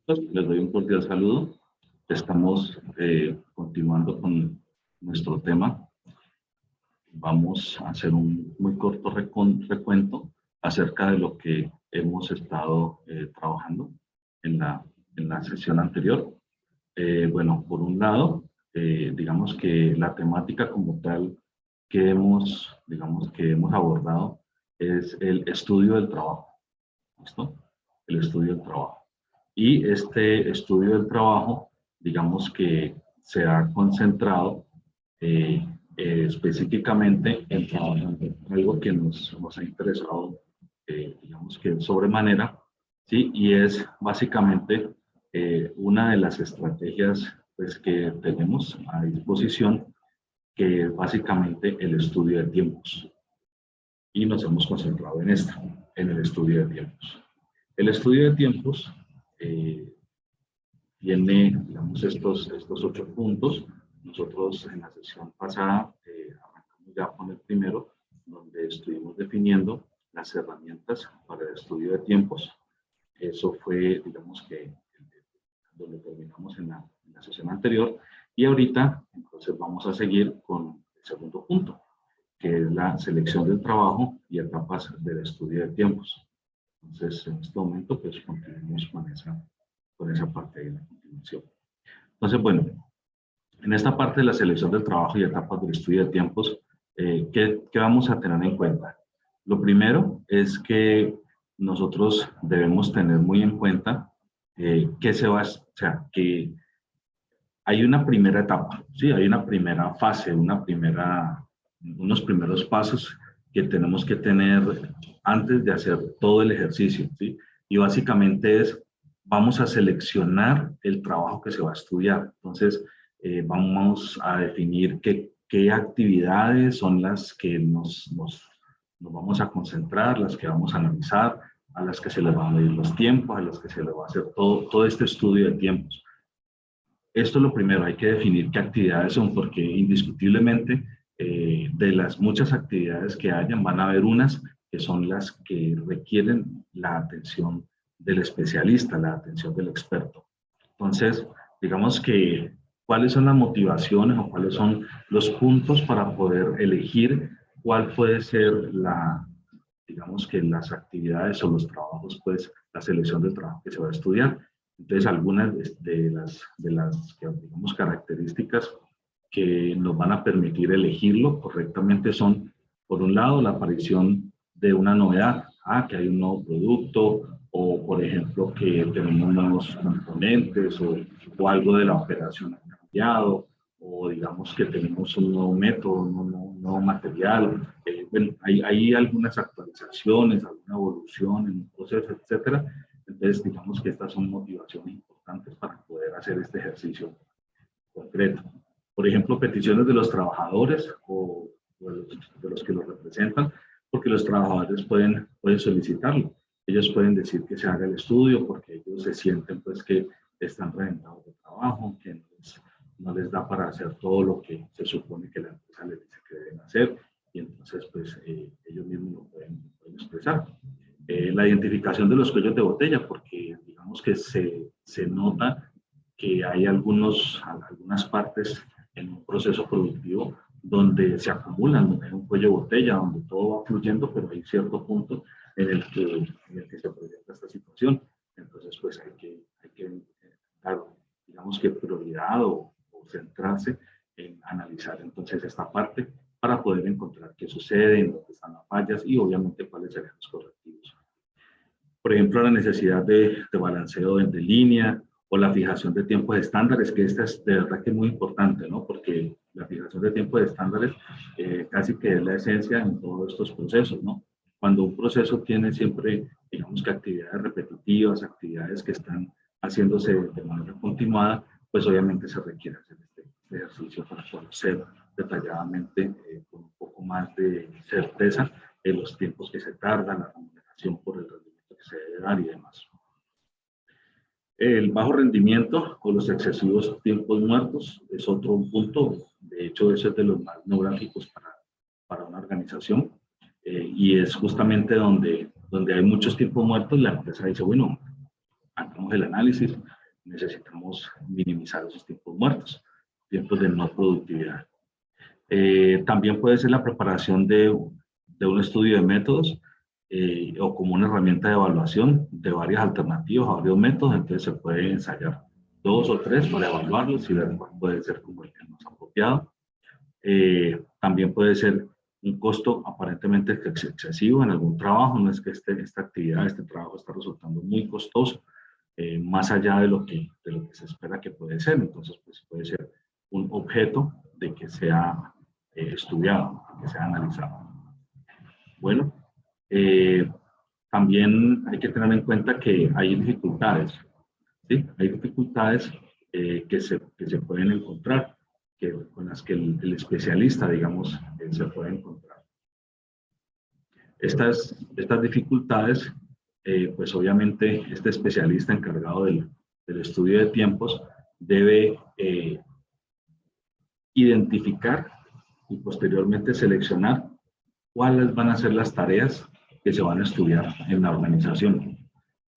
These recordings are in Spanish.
Pues, les doy un cordial saludo. Estamos continuando con nuestro tema. Vamos a hacer un muy corto recuento acerca de lo que hemos estado trabajando en la sesión anterior. Bueno, por un lado, digamos que la temática como tal que hemos abordado es el estudio del trabajo. ¿Listo? El estudio del trabajo. Y este estudio del trabajo, digamos que se ha concentrado específicamente en trabajar algo que nos ha interesado, digamos que sobremanera, ¿sí? Y es básicamente una de las estrategias pues, que tenemos a disposición, que es básicamente el estudio de tiempos. Y nos hemos concentrado en esto, en el estudio de tiempos. El estudio de tiempos tiene, digamos, estos 8 puntos. Nosotros en la sesión pasada arrancamos ya con el primero, donde estuvimos definiendo las herramientas para el estudio de tiempos. Eso fue, digamos que, donde terminamos en la sesión anterior. Y ahorita, entonces, vamos a seguir con el segundo punto, que es la selección del trabajo y etapas del estudio de tiempos. Entonces, en este momento, pues, continuamos con esa parte de la continuación. Entonces, bueno, en esta parte de la selección del trabajo y etapas del estudio de tiempos, ¿qué vamos a tener en cuenta? Lo primero es que nosotros debemos tener muy en cuenta que hay una primera etapa, ¿sí? Hay una primera fase, unos primeros pasos que tenemos que tener antes de hacer todo el ejercicio, ¿sí? Y básicamente vamos a seleccionar el trabajo que se va a estudiar. Entonces, vamos a definir qué actividades son las que nos vamos a concentrar, las que vamos a analizar, a las que se les van a medir los tiempos, a las que se les va a hacer todo este estudio de tiempos. Esto es lo primero, hay que definir qué actividades son, porque indiscutiblemente de las muchas actividades que hayan, van a haber unas que son las que requieren la atención del especialista, la atención del experto. Entonces, digamos que, ¿cuáles son las motivaciones o cuáles son los puntos para poder elegir cuál puede ser digamos que las actividades o los trabajos, pues, la selección del trabajo que se va a estudiar? Entonces, algunas de las digamos, características que nos van a permitir elegirlo correctamente son, por un lado, la aparición de una novedad, que hay un nuevo producto, o por ejemplo, que tenemos nuevos componentes, o algo de la operación ha cambiado, o digamos que tenemos un nuevo método, un nuevo material. Bueno, hay algunas actualizaciones, alguna evolución en un proceso, etcétera. Entonces, digamos que estas son motivaciones importantes para poder hacer este ejercicio concreto. Por ejemplo, peticiones de los trabajadores o de los que los representan, porque los trabajadores pueden solicitarlo. Ellos pueden decir que se haga el estudio porque ellos se sienten pues que están reventados de trabajo, que no les da para hacer todo lo que se supone que la empresa les dice que deben hacer, y entonces pues ellos mismos lo pueden expresar. La identificación de los cuellos de botella, porque digamos que se nota que hay algunas partes en un proceso productivo donde se acumulan, donde hay un cuello de botella, donde todo va fluyendo, pero hay cierto punto en el que se presenta esta situación. Entonces, pues hay que dar, digamos que prioridad o centrarse en analizar entonces esta parte para poder encontrar qué sucede, en dónde están las fallas y obviamente cuáles serían los correctivos. Por ejemplo, la necesidad de balanceo de línea o la fijación de tiempos estándares, que esta es de verdad que es muy importante, ¿no? Porque la fijación de tiempos estándares casi que es la esencia en todos estos procesos, ¿no? Cuando un proceso tiene siempre, digamos que actividades repetitivas, actividades que están haciéndose de manera continuada, pues obviamente se requiere hacer este ejercicio para conocer detalladamente con un poco más de certeza los tiempos que se tardan, la remuneración por el rendimiento que se debe dar y demás. El bajo rendimiento o los excesivos tiempos muertos es otro punto. De hecho, eso es de los más neurálgicos para una organización. Y es justamente donde hay muchos tiempos muertos, la empresa dice, bueno, hagamos el análisis, necesitamos minimizar esos tiempos muertos, tiempos de no productividad. También puede ser la preparación de un estudio de métodos o como una herramienta de evaluación de varias alternativas, varios métodos. Entonces se puede ensayar 2 o 3 para evaluarlos y ver cuál puede ser como el que más apropiado. También puede ser un costo aparentemente excesivo en algún trabajo. No es que esta actividad, este trabajo está resultando muy costoso, más allá de lo que se espera que puede ser. Entonces, pues puede ser un objeto de que sea estudiado, que sea analizado. Bueno, también hay que tener en cuenta que hay dificultades, ¿sí? Hay dificultades que se pueden encontrar, con las que el especialista, digamos, se puede encontrar. Estas dificultades, pues obviamente este especialista encargado del estudio de tiempos debe identificar y posteriormente seleccionar cuáles van a ser las tareas que se van a estudiar en la organización.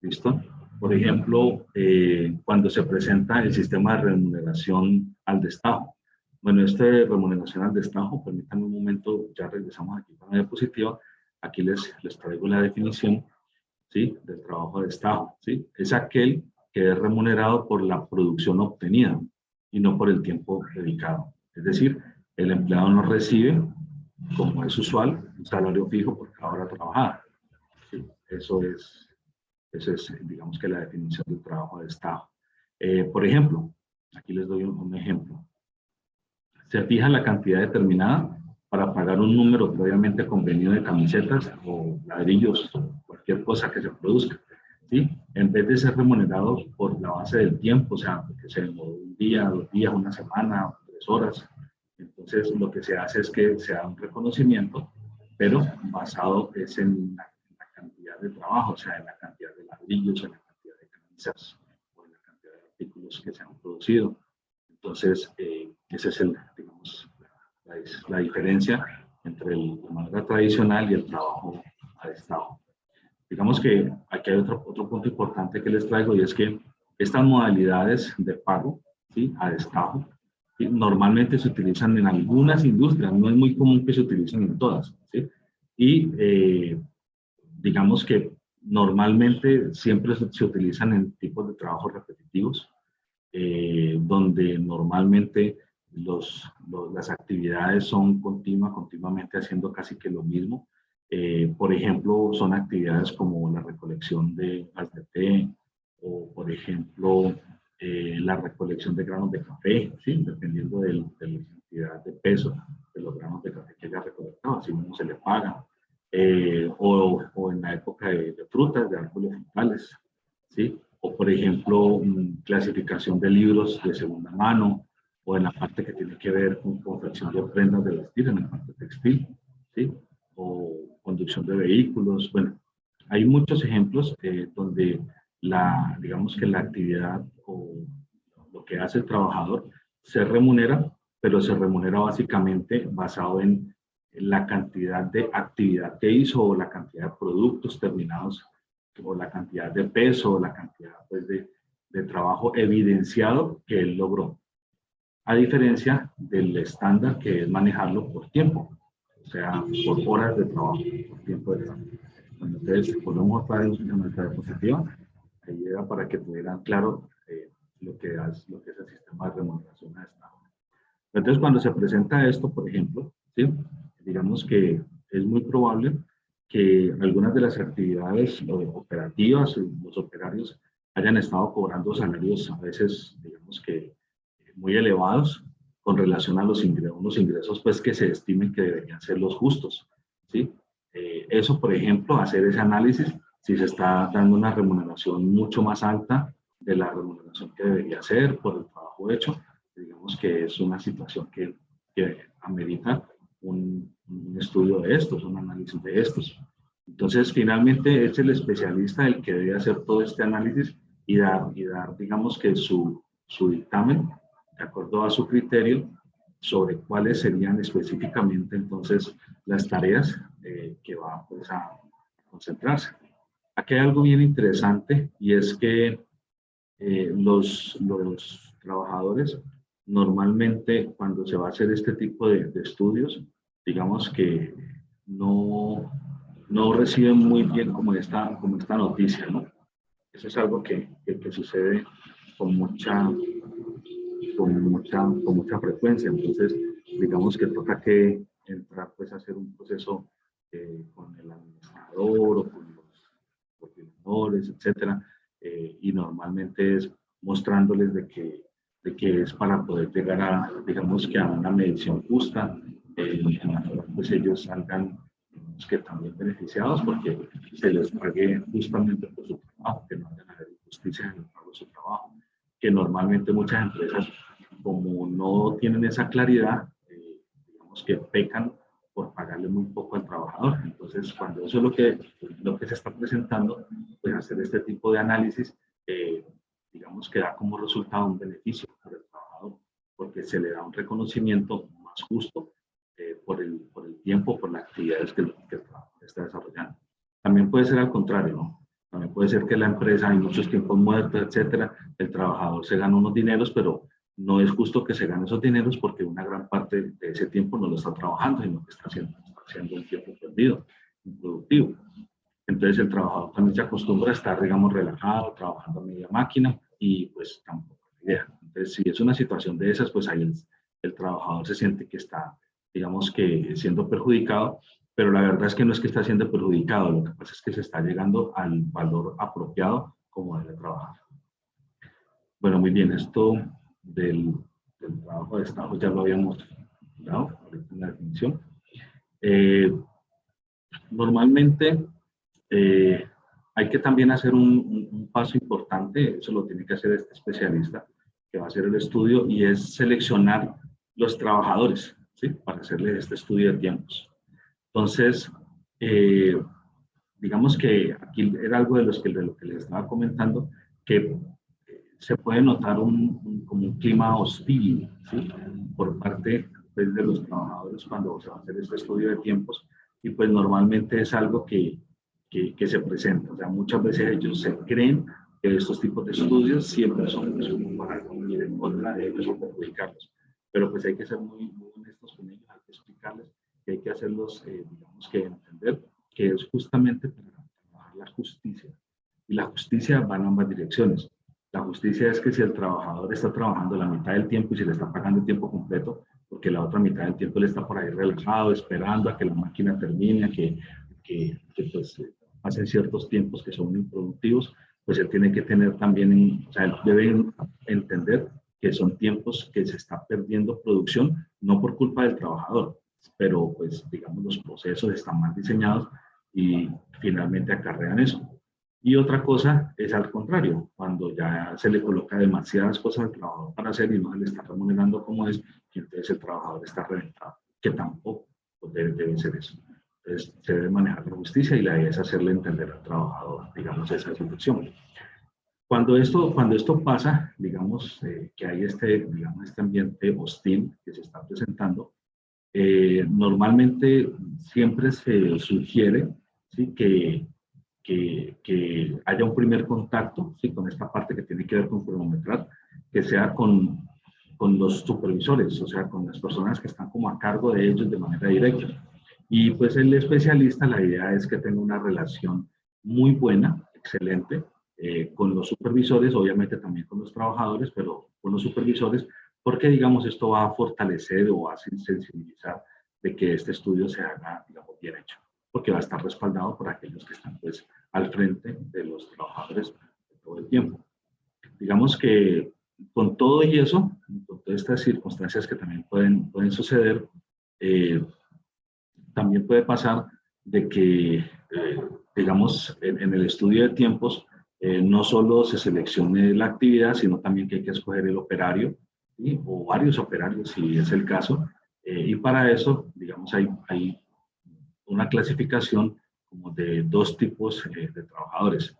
¿Listo? Por ejemplo, cuando se presenta el sistema de remuneración al destajo. Bueno, remuneración al destajo, permítanme un momento, ya regresamos aquí con la diapositiva. Aquí les traigo la definición, ¿sí?, del trabajo de destajo, ¿sí? Es aquel que es remunerado por la producción obtenida y no por el tiempo dedicado. Es decir, el empleado no recibe, como es usual, un salario fijo por cada hora trabajada. ¿Sí? Eso es, digamos que la definición del trabajo de destajo. Por ejemplo, aquí les doy un ejemplo. Se fija la cantidad determinada para pagar un número previamente convenido de camisetas o ladrillos o cualquier cosa que se produzca, ¿sí? En vez de ser remunerados por la base del tiempo, o sea, que se demoró un día, 2 días, una semana, 3 horas. Entonces, lo que se hace es que se da un reconocimiento, pero basado es en la cantidad de trabajo, o sea, en la cantidad de ladrillos, en la cantidad de camisas o en la cantidad de artículos que se han producido. Entonces, esa es digamos, la diferencia entre la manera tradicional y el trabajo a destajo. Digamos que aquí hay otro punto importante que les traigo, y es que estas modalidades de pago, ¿sí?, a destajo, ¿sí?, normalmente se utilizan en algunas industrias, no es muy común que se utilicen en todas, ¿sí? Y digamos que normalmente siempre se utilizan en tipos de trabajos repetitivos, donde normalmente las actividades son continuamente haciendo casi que lo mismo. Por ejemplo, son actividades como la recolección de gas de té o, por ejemplo, la recolección de granos de café, ¿sí?, dependiendo de la cantidad de peso de los granos de café que haya recolectado, así mismo se le paga. O en la época de frutas, de árboles frutales, ¿sí? O por ejemplo, clasificación de libros de segunda mano, o en la parte que tiene que ver con confección de prendas de vestir, en la parte textil, ¿sí? O conducción de vehículos. Bueno, hay muchos ejemplos donde digamos que la actividad o lo que hace el trabajador se remunera, pero se remunera básicamente basado en la cantidad de actividad que hizo o la cantidad de productos terminados o la cantidad de peso o la cantidad, pues, de trabajo evidenciado que él logró. A diferencia del estándar, que es manejarlo por tiempo, o sea, por horas de trabajo, por tiempo de trabajo. Bueno, entonces, volvemos otra vez a nuestra diapositiva. Ahí era para que tuvieran claro lo que es el sistema de remuneración a destajo. Entonces, cuando se presenta esto, por ejemplo, ¿sí?, digamos que es muy probable que algunas de las actividades operativas, los operarios, hayan estado cobrando salarios a veces, digamos que muy elevados con relación a unos ingresos, pues, que se estimen que deberían ser los justos, ¿sí? Eso, por ejemplo, hacer ese análisis, si se está dando una remuneración mucho más alta de la remuneración que debería ser por el trabajo hecho, digamos que es una situación que amerita un estudio de estos, un análisis de estos. Entonces, finalmente es el especialista el que debe hacer todo este análisis y dar digamos que su dictamen de acuerdo a su criterio sobre cuáles serían específicamente entonces las tareas que va, pues, a concentrarse. Aquí hay algo bien interesante, y es que Los trabajadores normalmente cuando se va a hacer este tipo de estudios, digamos que no, no reciben muy bien como esta noticia, ¿no? Eso es algo que sucede con mucha, con mucha frecuencia. Entonces, digamos que toca que entrar pues a hacer un proceso con el administrador o con los coordinadores, etcétera, y normalmente es mostrándoles de que es para poder llegar a, digamos que a una medición justa, en la cual pues ellos salgan digamos, que también beneficiados porque se les pague justamente por su trabajo, que no haya injusticia en el pago de su trabajo, que normalmente muchas empresas como no tienen esa claridad, digamos que pecan por pagarle muy poco al trabajador. Entonces, cuando eso es lo que se está presentando, pues hacer este tipo de análisis, digamos que da como resultado un beneficio para el trabajador, porque se le da un reconocimiento más justo por el tiempo, por las actividades que el trabajador está desarrollando. También puede ser al contrario, ¿no? También puede ser que la empresa hay muchos tiempos muertos, etcétera, el trabajador se gana unos dineros, pero no es justo que se gane esos dineros porque una gran parte de ese tiempo no lo está trabajando, sino que está haciendo un tiempo perdido, improductivo. Entonces el trabajador también se acostumbra a estar, digamos, relajado, trabajando a media máquina y pues tampoco es la idea. Entonces si es una situación de esas, pues ahí el trabajador se siente que está, digamos que siendo perjudicado, pero la verdad es que no es que está siendo perjudicado, lo que pasa es que se está llegando al valor apropiado como debe trabajar. Bueno, muy bien, esto del trabajo de Estado ya lo habíamos dado ahorita en la definición. Normalmente hay que también hacer un paso importante, eso lo tiene que hacer este especialista que va a hacer el estudio, y es seleccionar los trabajadores, ¿sí? Para hacerle este estudio de tiempos. Entonces, digamos que aquí era algo de lo que les estaba comentando, que se puede notar como un clima hostil, ¿sí? Por parte pues, de los trabajadores cuando se va a hacer este estudio de tiempos, y pues normalmente es algo que se presenta. O sea, muchas veces ellos se creen que estos tipos de estudios siempre son pues, para ir en contra de ellos o perjudicarlos. Pero pues hay que ser muy honestos con ellos, hay que explicarles que hay que hacerlos, digamos que entender que es justamente para trabajar la justicia. Y la justicia va en ambas direcciones. La justicia es que si el trabajador está trabajando la mitad del tiempo y se le está pagando el tiempo completo, porque la otra mitad del tiempo le está por ahí relajado, esperando a que la máquina termine, a que pues, hacen ciertos tiempos que son improductivos, pues él tiene que tener también, o sea, él debe entender que son tiempos que se está perdiendo producción, no por culpa del trabajador, pero pues digamos los procesos están mal diseñados y finalmente acarrean eso. Y otra cosa es al contrario, cuando ya se le coloca demasiadas cosas al trabajador para hacer y no se le está remunerando como es, y entonces el trabajador está reventado, que tampoco debe ser eso. Entonces se debe manejar la justicia y la idea es hacerle entender al trabajador, digamos, esa situación. Cuando esto pasa, digamos que hay digamos, este ambiente hostil que se está presentando, normalmente siempre se sugiere ¿sí? Que haya un primer contacto ¿sí? Con esta parte que tiene que ver con cronometrar, que sea con los supervisores, o sea, con las personas que están como a cargo de ellos de manera directa. Y pues el especialista, la idea es que tenga una relación muy buena, excelente, con los supervisores, obviamente también con los trabajadores, pero con los supervisores, porque digamos esto va a fortalecer o va a sensibilizar de que este estudio se haga, digamos, bien hecho, porque va a estar respaldado por aquellos que están pues al frente de los trabajadores todo el tiempo. Digamos que con todo y eso, con todas estas circunstancias que también pueden suceder, también puede pasar de que, digamos, en el estudio de tiempos, no solo se seleccione la actividad, sino también que hay que escoger el operario, ¿sí? O varios operarios, si es el caso. Y para eso, digamos, hay una clasificación como de dos tipos de trabajadores.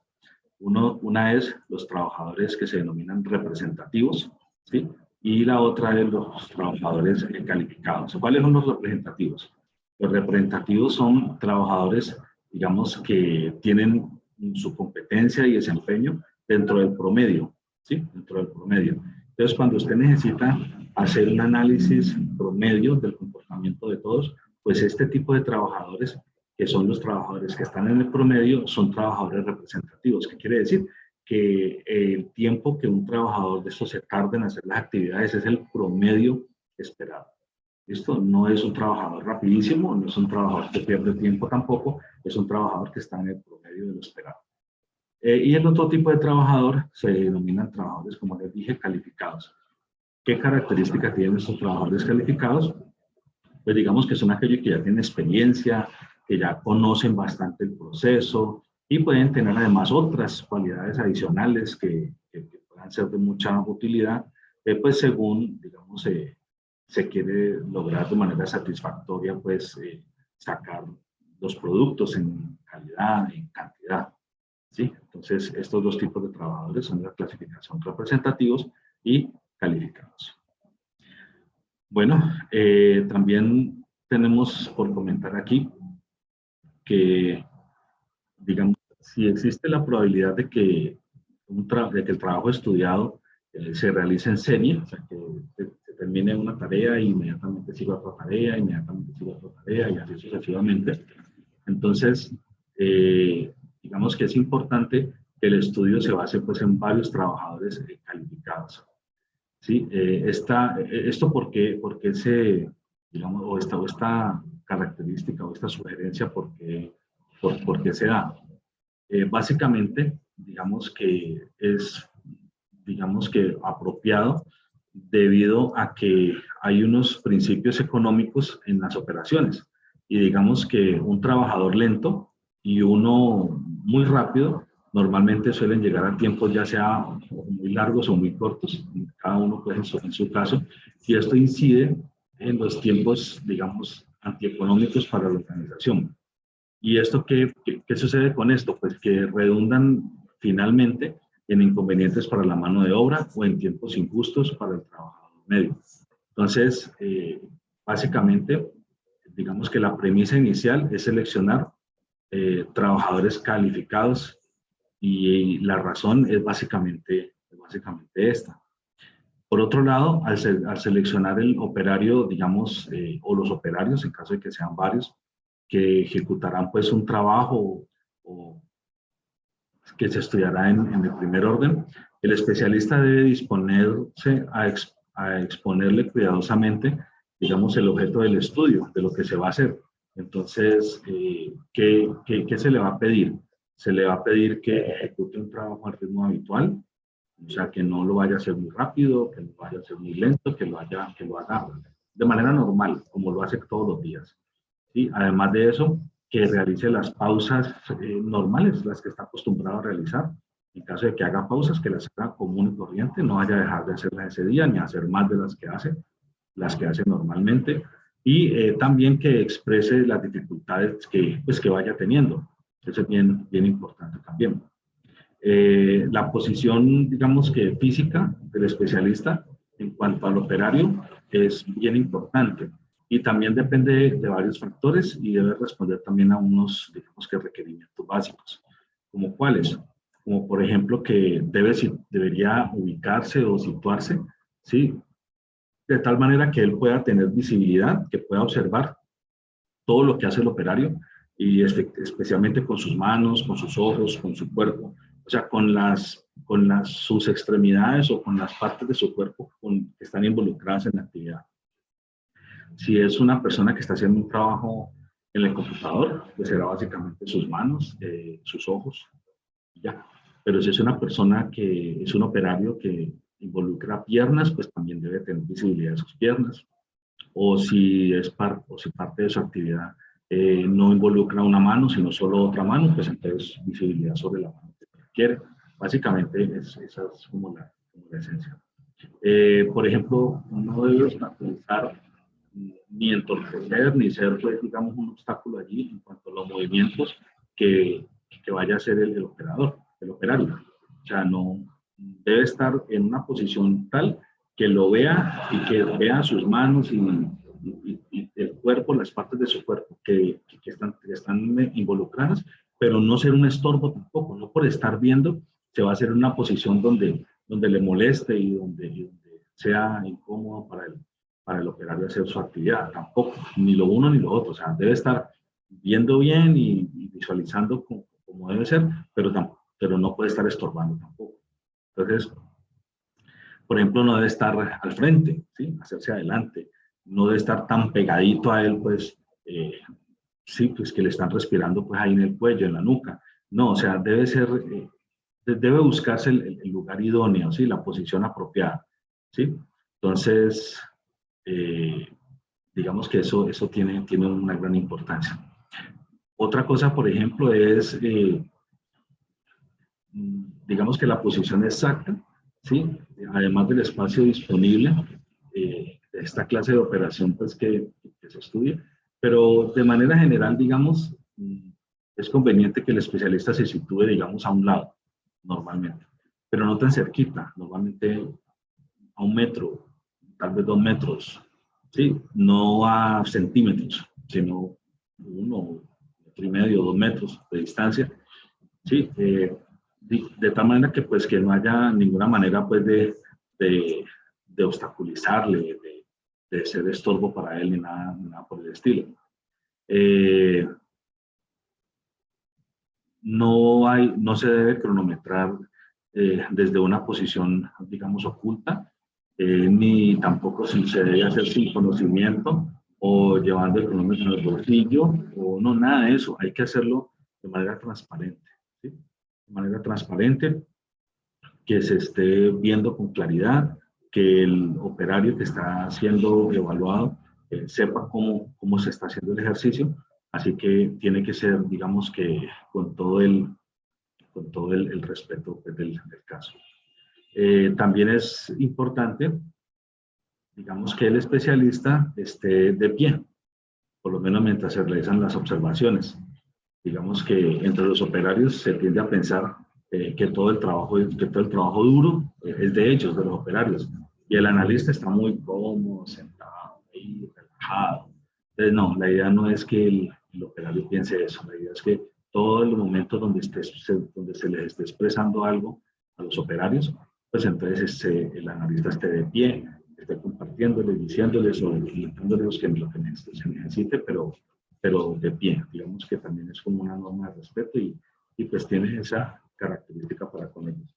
Una es los trabajadores que se denominan representativos, ¿sí? Y la otra es los trabajadores calificados. ¿Cuáles son los representativos? Los representativos son trabajadores, digamos, que tienen su competencia y desempeño dentro del promedio, ¿sí? Dentro del promedio. Entonces, cuando usted necesita hacer un análisis promedio del comportamiento de todos, pues este tipo de trabajadores, que son los trabajadores que están en el promedio, son trabajadores representativos. ¿Qué quiere decir? Que el tiempo que un trabajador de estos se tarda en hacer las actividades es el promedio esperado. Esto no es un trabajador rapidísimo, no es un trabajador que pierde tiempo tampoco, es un trabajador que está en el promedio de lo esperado. Y el otro tipo de trabajador se denominan trabajadores, como les dije, calificados. ¿Qué características tienen estos trabajadores calificados? Pues digamos que son aquellos que ya tienen experiencia, que ya conocen bastante el proceso y pueden tener además otras cualidades adicionales que puedan ser de mucha utilidad, pues según, digamos, se quiere lograr de manera satisfactoria, pues sacar los productos en calidad, en cantidad. ¿Sí? Entonces, estos dos tipos de trabajadores son la clasificación representativos y calificados. Bueno, también tenemos por comentar aquí que, digamos, si existe la probabilidad de que, el trabajo estudiado se realice en serie, o sea, que se termine una tarea e inmediatamente siga otra tarea, inmediatamente siga otra tarea y así sucesivamente. Entonces, digamos que es importante que el estudio se base pues, en varios trabajadores calificados. ¿Sí? Esto porque digamos, o esta característica o esta sugerencia, por qué se da. Básicamente, digamos que es, digamos que apropiado debido a que hay unos principios económicos en las operaciones. Y digamos que un trabajador lento y uno muy rápido normalmente suelen llegar a tiempos ya sea muy largos o muy cortos, cada uno pues en su caso, y esto incide en los tiempos, digamos, antieconómicos para la organización. ¿Y esto qué sucede con esto? Pues que redundan finalmente en inconvenientes para la mano de obra o en tiempos injustos para el trabajador medio. Entonces, básicamente, digamos que la premisa inicial es seleccionar trabajadores calificados y la razón es básicamente esta. Por otro lado, al seleccionar el operario, digamos, o los operarios, en caso de que sean varios, que ejecutarán pues un trabajo o que se estudiará en el primer orden, el especialista debe disponerse a exponerle cuidadosamente, digamos, el objeto del estudio, de lo que se va a hacer. Entonces, ¿qué se le va a pedir? Se le va a pedir que ejecute un trabajo al ritmo habitual, o sea, que no lo vaya a hacer muy rápido, que no vaya a hacer muy lento, que lo haga de manera normal, como lo hace todos los días. ¿Sí? Además de eso, que realice las pausas normales, las que está acostumbrado a realizar. En caso de que haga pausas, que las haga común y corriente, no vaya a dejar de hacerlas ese día, ni hacer más de las que hace normalmente. Y también que exprese las dificultades que vaya teniendo. Eso es bien importante también. La posición, digamos que física del especialista en cuanto al operario es bien importante y también depende de varios factores y debe responder también a unos, digamos que requerimientos básicos, como cuáles, como por ejemplo que debería ubicarse o situarse, ¿sí? De tal manera que él pueda tener visibilidad, que pueda observar todo lo que hace el operario y especialmente con sus manos, con sus ojos, con su cuerpo, o sea, sus extremidades o con las partes de su cuerpo que están involucradas en la actividad. Si es una persona que está haciendo un trabajo en el computador, pues será básicamente sus manos, sus ojos, y ya. Pero si es una persona que es un operario que involucra piernas, pues también debe tener visibilidad de sus piernas. O si parte de su actividad no involucra una mano, sino solo otra mano, pues entonces visibilidad sobre la mano que requiere. Básicamente esa es como la esencia. Por ejemplo, no debe obstaculizar ni entorpecer, ni ser, pues, digamos, un obstáculo allí en cuanto a los movimientos que vaya a hacer el operador, el operario. O sea, no debe estar en una posición tal que lo vea y que vea sus manos y el cuerpo, las partes de su cuerpo que están involucradas, pero no ser un estorbo tampoco, no por estar viendo se va a hacer una posición donde donde le moleste y donde sea incómodo para el operario hacer su actividad. Tampoco, ni lo uno ni lo otro. O sea, debe estar viendo bien y visualizando como debe ser, pero no puede estar estorbando tampoco. Entonces, por ejemplo, no debe estar al frente, ¿sí? Hacerse adelante. No debe estar tan pegadito a él, pues, sí, pues que le están respirando pues ahí en el cuello, en la nuca. No, o sea, debe buscarse el lugar idóneo, ¿sí? La posición apropiada, ¿sí? Entonces, digamos que eso tiene una gran importancia. Otra cosa, por ejemplo, es, digamos que la posición exacta, ¿sí? Además del espacio disponible, de esta clase de operación pues, que se estudia, pero de manera general, digamos, es conveniente que el especialista se sitúe, digamos, a un lado, normalmente, pero no tan cerquita, normalmente a 1 metro, tal vez 2 metros, ¿sí? No a centímetros, sino 1,5 metros, 2 metros de distancia, ¿sí? De tal manera que, pues, que no haya ninguna manera, pues, de obstaculizarle, de ser estorbo para él, ni nada por el estilo. No se debe cronometrar desde una posición, digamos, oculta, ni tampoco se debe hacer sin conocimiento o llevando el cronómetro en el bolsillo, o no, nada de eso. Hay que hacerlo de manera transparente, ¿sí? De manera transparente, que se esté viendo con claridad, que el operario que está siendo evaluado sepa cómo se está haciendo el ejercicio. Así que tiene que ser, digamos que con todo el respeto pues, del caso. También es importante, digamos, que el especialista esté de pie, por lo menos mientras se realizan las observaciones. Digamos que entre los operarios se tiende a pensar que todo el trabajo duro es de ellos, de los operarios, y el analista está muy cómodo, sentado, ahí, relajado. Entonces, no, la idea no es que el operario piense eso, la idea es que todo el momento donde se les esté expresando algo a los operarios, pues entonces el analista esté de pie, esté compartiéndoles, diciéndoles o orientándoles lo que se necesite, pero de pie. Digamos que también es como una norma de respeto y pues tiene esa característica para con ellos.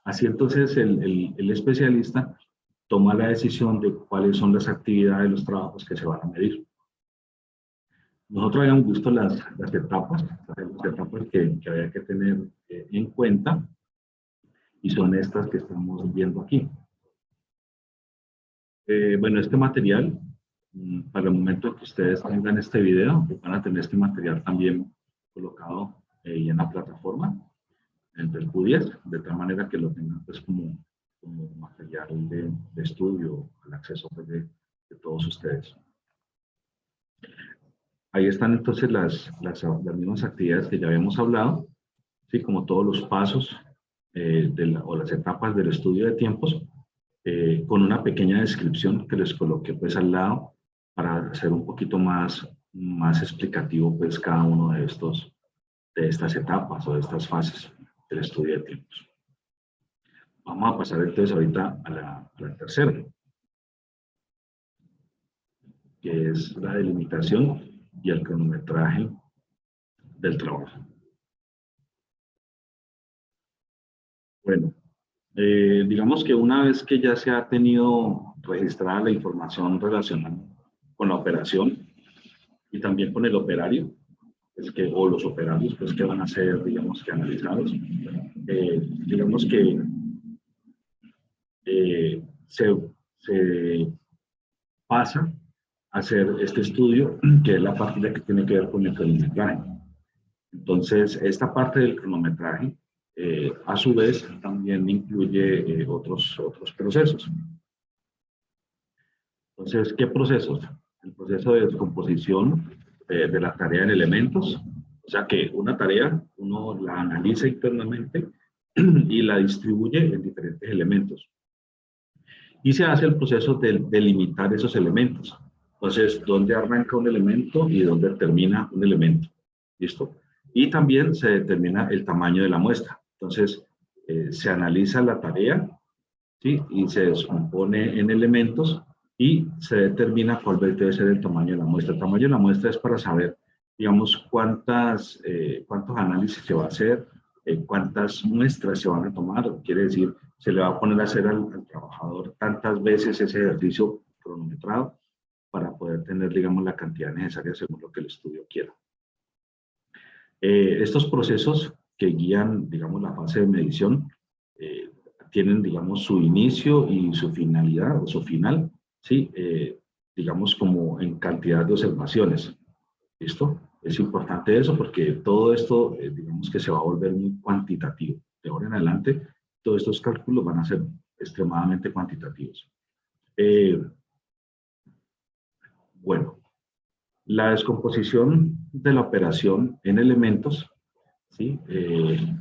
Así entonces el especialista toma la decisión de cuáles son las actividades, los trabajos que se van a medir. Nosotros habíamos visto las etapas que había que tener en cuenta, y son estas que estamos viendo aquí. Bueno, este material, para el momento que ustedes tengan este video, van a tener este material también colocado en la plataforma, en el Q10, de tal manera que lo tengan pues como material de estudio, al acceso pues, de todos ustedes. Ahí están entonces las mismas actividades que ya habíamos hablado, ¿sí? Como todos los pasos o las etapas del estudio de tiempos, con una pequeña descripción que les coloqué pues al lado para hacer un poquito más explicativo pues cada uno de estas etapas o de estas fases del estudio de tiempos. Vamos a pasar entonces ahorita a la tercera, que es la delimitación y el cronometraje del trabajo. Bueno, digamos que una vez que ya se ha tenido registrada la información relacionada con la operación y también con el operario, pues o los operarios pues, que van a ser, digamos que analizados, digamos que se pasa a hacer este estudio, que es la parte que tiene que ver con el cronometraje. Entonces, esta parte del cronometraje, a su vez, también incluye otros procesos. Entonces, ¿qué procesos? El proceso de descomposición de la tarea en elementos, o sea que una tarea uno la analiza internamente y la distribuye en diferentes elementos. Y se hace el proceso de delimitar esos elementos. Entonces, ¿dónde arranca un elemento y dónde termina un elemento? ¿Listo? Y también se determina el tamaño de la muestra. Entonces, se analiza la tarea, ¿sí? Y se descompone en elementos y se determina cuál debe ser el tamaño de la muestra. El tamaño de la muestra es para saber, digamos, cuántos análisis se va a hacer, cuántas muestras se van a tomar. Quiere decir, se le va a poner a hacer al trabajador tantas veces ese ejercicio cronometrado para poder tener, digamos, la cantidad necesaria según lo que el estudio quiera. Estos procesos que guían, digamos, la fase de medición tienen, digamos, su inicio y su finalidad o su final, ¿sí? Digamos, como en cantidad de observaciones. ¿Listo? Es importante eso porque todo esto, digamos que se va a volver muy cuantitativo. De ahora en adelante, todos estos cálculos van a ser extremadamente cuantitativos. Bueno, la descomposición de la operación en elementos, ¿sí?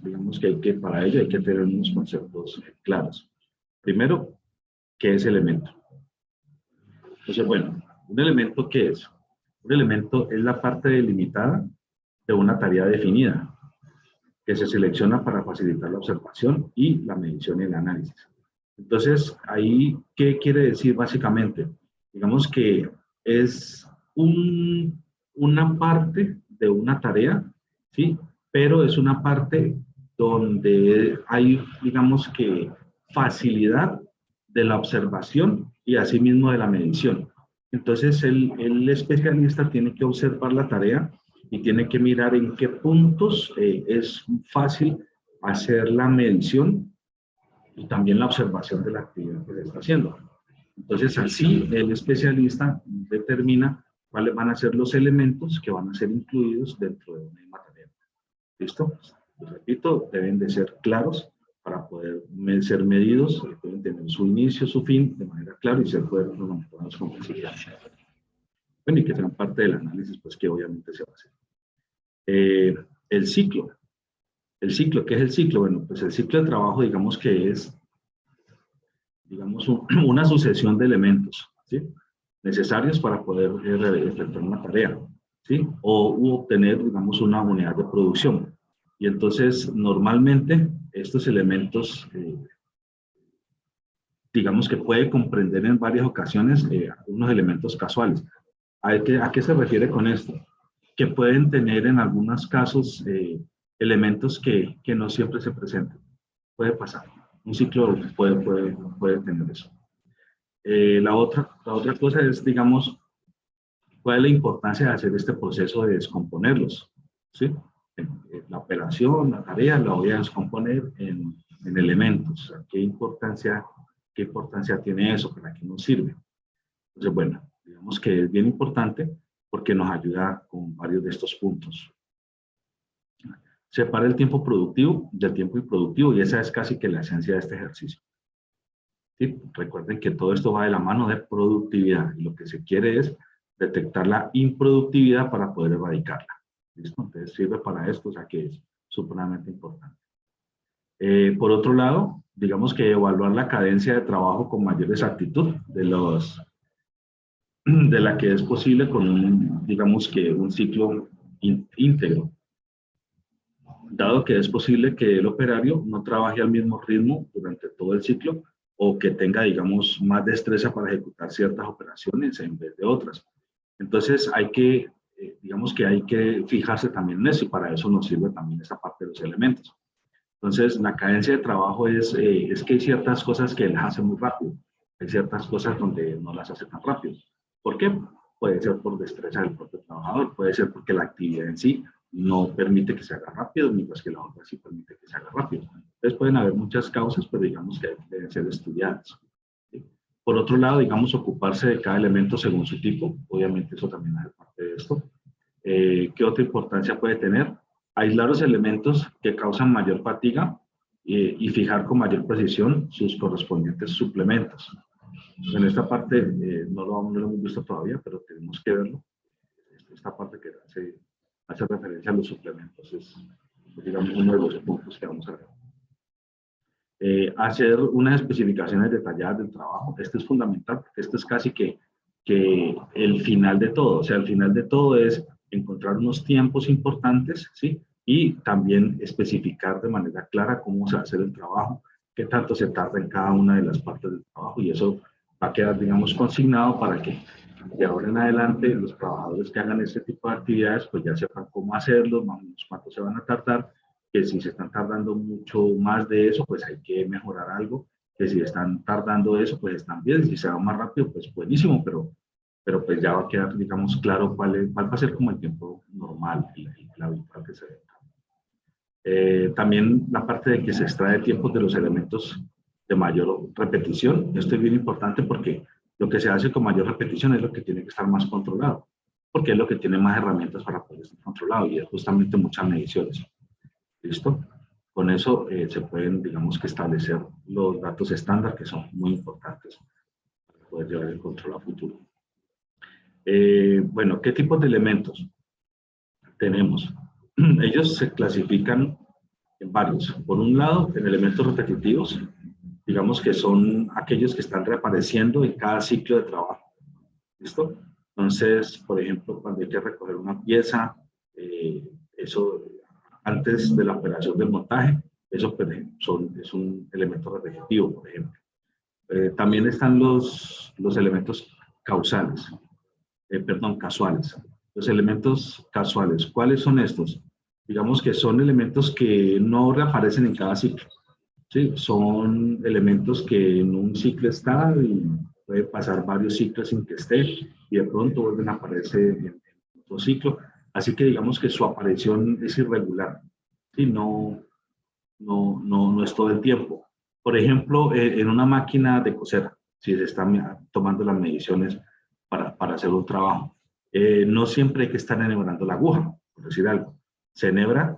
Digamos que para ello hay que tener unos conceptos claros. Primero, ¿qué es elemento? Entonces, bueno, ¿un elemento qué es? Un elemento es la parte delimitada de una tarea definida, que se selecciona para facilitar la observación y la medición y el análisis. Entonces, ahí, ¿qué quiere decir básicamente? Digamos que es una parte de una tarea, ¿sí? Pero es una parte donde hay, digamos que, facilidad de la observación y asimismo de la medición. Entonces, el especialista tiene que observar la tarea y tiene que mirar en qué puntos es fácil hacer la medición y también la observación de la actividad que se está haciendo. Entonces, así el especialista determina cuáles van a ser los elementos que van a ser incluidos dentro de una misma tarea. ¿Listo? Pues, repito, deben de ser claros para poder ser medidos, pueden tener su inicio, su fin de manera clara y ser poder cronometrados con facilidad. Bueno, y que sean parte del análisis, pues que obviamente se va a hacer. El ciclo. El ciclo, ¿qué es el ciclo? Bueno, pues el ciclo de trabajo, digamos que es, digamos, una sucesión de elementos, ¿sí? Necesarios para poder efectuar una tarea, ¿sí? O obtener, digamos, una unidad de producción. Y entonces, normalmente, estos elementos, digamos que puede comprender en varias ocasiones unos elementos casuales. ¿A qué se refiere con esto? Que pueden tener en algunos casos elementos que no siempre se presentan. Puede pasar. Un ciclo puede tener eso. La otra cosa es, digamos, cuál es la importancia de hacer este proceso de descomponerlos, ¿sí? La operación, la tarea, la voy a descomponer en elementos. ¿Qué importancia tiene eso? ¿Para qué nos sirve? Entonces, bueno, digamos que es bien importante porque nos ayuda con varios de estos puntos. Separa el tiempo productivo del tiempo improductivo y esa es casi que la esencia de este ejercicio. ¿Sí? Recuerden que todo esto va de la mano de productividad y lo que se quiere es detectar la improductividad para poder erradicarla. ¿Listo? Entonces sirve para esto, o sea que es supremamente importante. Por otro lado, digamos que evaluar la cadencia de trabajo con mayor exactitud de la que es posible con digamos que un ciclo íntegro. Dado que es posible que el operario no trabaje al mismo ritmo durante todo el ciclo o que tenga, digamos, más destreza para ejecutar ciertas operaciones en vez de otras. Entonces digamos que hay que fijarse también en eso y para eso nos sirve también esa parte de los elementos. Entonces, la cadencia de trabajo es que hay ciertas cosas que las hace muy rápido, hay ciertas cosas donde no las hace tan rápido. ¿Por qué? Puede ser por destreza del propio trabajador, puede ser porque la actividad en sí no permite que se haga rápido, mientras que la otra sí permite que se haga rápido. Entonces pueden haber muchas causas, pero digamos que deben ser estudiadas. ¿Sí? Por otro lado, digamos, ocuparse de cada elemento según su tipo, obviamente eso también hace parte de esto. ¿Qué otra importancia puede tener? Aislar los elementos que causan mayor fatiga y fijar con mayor precisión sus correspondientes suplementos. En esta parte no lo hemos visto todavía, pero tenemos que verlo. Esta parte que hace referencia a los suplementos es, digamos, uno de los puntos que vamos a ver. Hacer unas especificaciones detalladas del trabajo. Esto es fundamental porque esto es casi que el final de todo. O sea, el final de todo es encontrar unos tiempos importantes, ¿sí? y también especificar de manera clara cómo se va a hacer el trabajo, qué tanto se tarda en cada una de las partes del trabajo, y eso va a quedar, digamos, consignado para que de ahora en adelante los trabajadores que hagan este tipo de actividades pues ya sepan cómo hacerlo, más o menos cuánto se van a tardar, que si se están tardando mucho más de eso, pues hay que mejorar algo, que si están tardando eso, pues están bien, si se va más rápido, pues buenísimo, pero pues ya va a quedar, digamos, claro cuál va a ser como el tiempo normal, el habitual que se ve. También la parte de que se extrae tiempo de los elementos de mayor repetición. Esto es bien importante porque lo que se hace con mayor repetición es lo que tiene que estar más controlado, porque es lo que tiene más herramientas para poder estar controlado, y es justamente muchas mediciones. ¿Listo? Con eso se pueden, digamos, que establecer los datos estándar, que son muy importantes para poder llevar el control a futuro. Bueno, ¿qué tipos de elementos tenemos? Ellos se clasifican en varios. Por un lado, en elementos repetitivos, digamos que son aquellos que están reapareciendo en cada ciclo de trabajo. ¿Listo? Entonces, por ejemplo, cuando hay que recoger una pieza, eso antes de la operación del montaje, eso es un elemento repetitivo, por ejemplo. También están los elementos causales, casuales. Los elementos casuales, ¿cuáles son estos? Digamos que son elementos que no reaparecen en cada ciclo. ¿Sí? Son elementos que en un ciclo están y puede pasar varios ciclos sin que esté, y de pronto vuelven a aparecer en otro ciclo. Así que digamos que su aparición es irregular. ¿Sí? No es todo el tiempo. Por ejemplo, en una máquina de coser, si se están tomando las mediciones para hacer un trabajo, no siempre hay que estar enhebrando la aguja, por decir algo. Se enhebra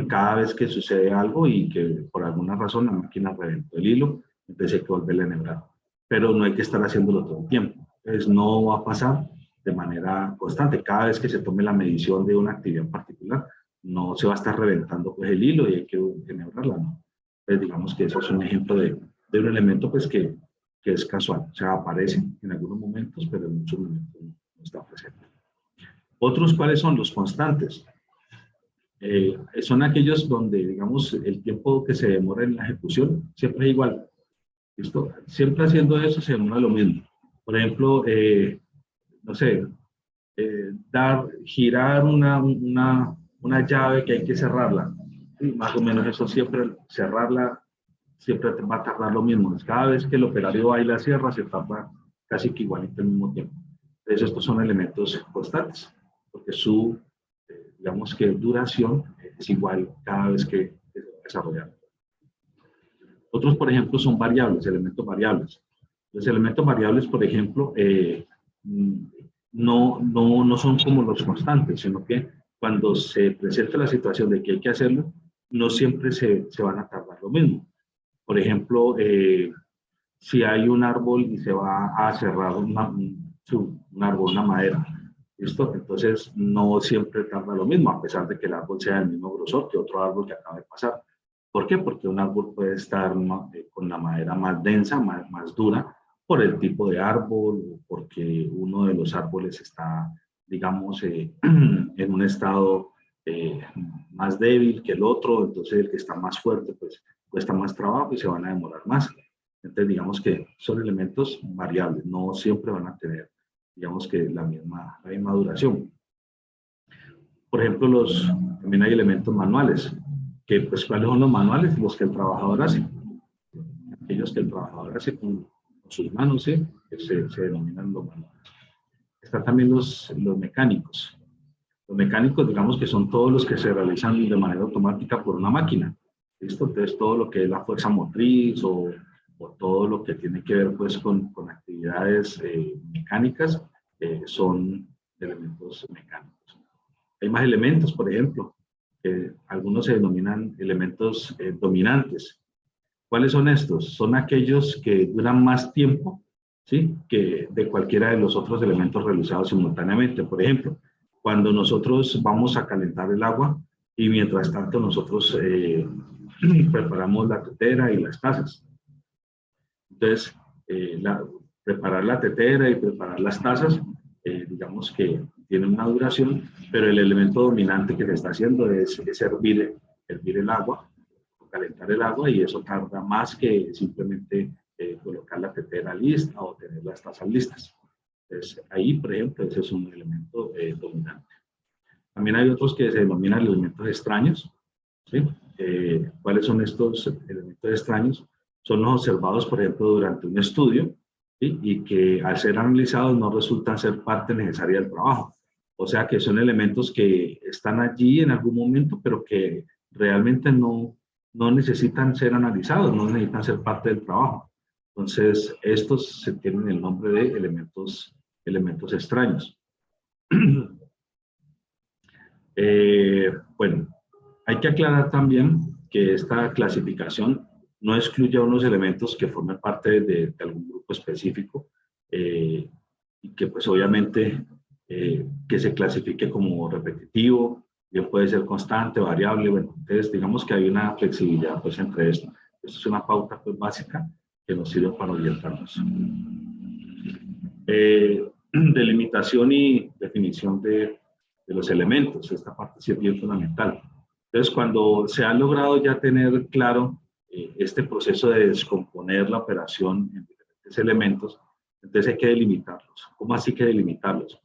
cada vez que sucede algo y que por alguna razón la máquina reventó el hilo, entonces hay que volverle a enhebrar. Pero no hay que estar haciéndolo todo el tiempo. Entonces no va a pasar de manera constante. Cada vez que se tome la medición de una actividad en particular, no se va a estar reventando pues, el hilo y hay que enhebrarla, ¿no? Entonces digamos que eso es un ejemplo de un elemento pues, que es casual. O sea, aparece en algunos momentos, pero en muchos momentos no está presente. Otros, ¿cuáles son? Los constantes. Son aquellos donde, digamos, el tiempo que se demora en la ejecución siempre es igual. ¿Listo? Siempre haciendo eso se demora lo mismo. Por ejemplo, no sé, girar una llave que hay que cerrarla. Y más o menos eso siempre, cerrarla, siempre va a tardar lo mismo. Cada vez que el operario va y la cierra, se tarda casi que igualito al mismo tiempo. Entonces, estos son elementos constantes, porque su digamos que duración es igual cada vez que se desarrolla. Otros, por ejemplo, son variables, elementos variables. Los elementos variables, por ejemplo, no son como los constantes, sino que cuando se presenta la situación de que hay que hacerlo, no siempre se van a tardar lo mismo. Por ejemplo, si hay un árbol y se va a cerrar un árbol, una madera, ¿listo? Entonces, no siempre tarda lo mismo, a pesar de que el árbol sea del mismo grosor que otro árbol que acaba de pasar. ¿Por qué? Porque un árbol puede estar con la madera más densa, más dura, por el tipo de árbol, o porque uno de los árboles está, digamos, en un estado más débil que el otro, entonces el que está más fuerte, pues cuesta más trabajo y se van a demorar más. Entonces, digamos que son elementos variables, no siempre van a tener, digamos que la misma duración. Por ejemplo, también hay elementos manuales, que pues, ¿cuáles son los manuales? Los que el trabajador hace. Aquellos que el trabajador hace con sus manos, ¿sí? Que se denominan los manuales. Están también los mecánicos. Los mecánicos, digamos que son todos los que se realizan de manera automática por una máquina. ¿Listo? Entonces, todo lo que es la fuerza motriz o todo lo que tiene que ver pues, con actividades mecánicas son elementos mecánicos. Hay más elementos, por ejemplo, que algunos se denominan elementos dominantes. ¿Cuáles son estos? Son aquellos que duran más tiempo, ¿sí? Que de cualquiera de los otros elementos realizados simultáneamente. Por ejemplo, cuando nosotros vamos a calentar el agua y mientras tanto nosotros preparamos la tetera y las tazas. Entonces, preparar la tetera y preparar las tazas, digamos que tiene una duración, pero el elemento dominante que se está haciendo es hervir el agua, calentar el agua, y eso tarda más que simplemente colocar la tetera lista o tener las tazas listas. Entonces, ahí, por ejemplo, ese es un elemento dominante. También hay otros que se denominan elementos extraños, ¿sí? ¿Cuáles son estos elementos extraños? Son los observados, por ejemplo, durante un estudio, ¿sí? Y que al ser analizados no resultan ser parte necesaria del trabajo. O sea que son elementos que están allí en algún momento, pero que realmente no necesitan ser analizados, no necesitan ser parte del trabajo. Entonces, estos se tienen el nombre de elementos extraños. Bueno, hay que aclarar también que esta clasificación no excluye a unos elementos que formen parte de algún grupo específico y que pues obviamente que se clasifique como repetitivo, bien puede ser constante, variable. Bueno, entonces digamos que hay una flexibilidad pues entre esto. Esto es una pauta pues básica que nos sirve para orientarnos. Delimitación y definición de los elementos. Esta parte sí es bien fundamental. Entonces, cuando se ha logrado ya tener claro este proceso de descomponer la operación en diferentes elementos, entonces hay que delimitarlos. ¿Cómo así que delimitarlos?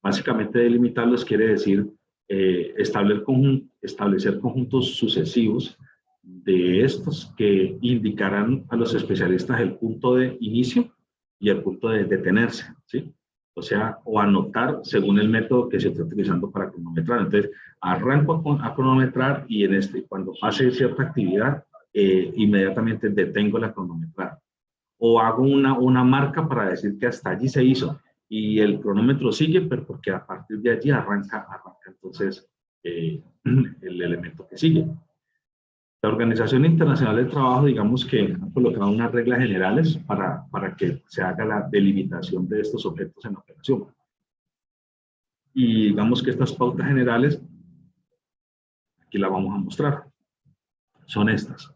Básicamente delimitarlos quiere decir establecer conjuntos sucesivos de estos que indicarán a los especialistas el punto de inicio y el punto de detenerse, ¿sí? O sea, o anotar según el método que se está utilizando para cronometrar. Entonces, arranco a cronometrar y cuando pase cierta actividad, inmediatamente detengo la cronometrada. O hago una marca para decir que hasta allí se hizo y el cronómetro sigue, pero porque a partir de allí arranca entonces el elemento que sigue. La Organización Internacional del Trabajo, digamos que ha colocado unas reglas generales para que se haga la delimitación de estos objetos en operación. Y digamos que estas pautas generales, aquí las vamos a mostrar, son estas.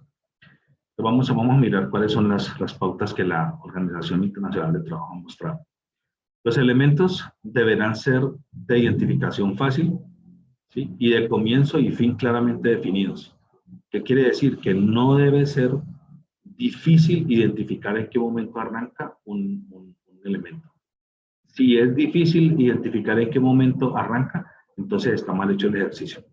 Vamos a mirar cuáles son las pautas que la Organización Internacional del Trabajo ha mostrado. Los elementos deberán ser de identificación fácil, ¿sí? Y de comienzo y fin claramente definidos. ¿Qué quiere decir? Que no debe ser difícil identificar en qué momento arranca un elemento. Si es difícil identificar en qué momento arranca, entonces está mal hecho el ejercicio.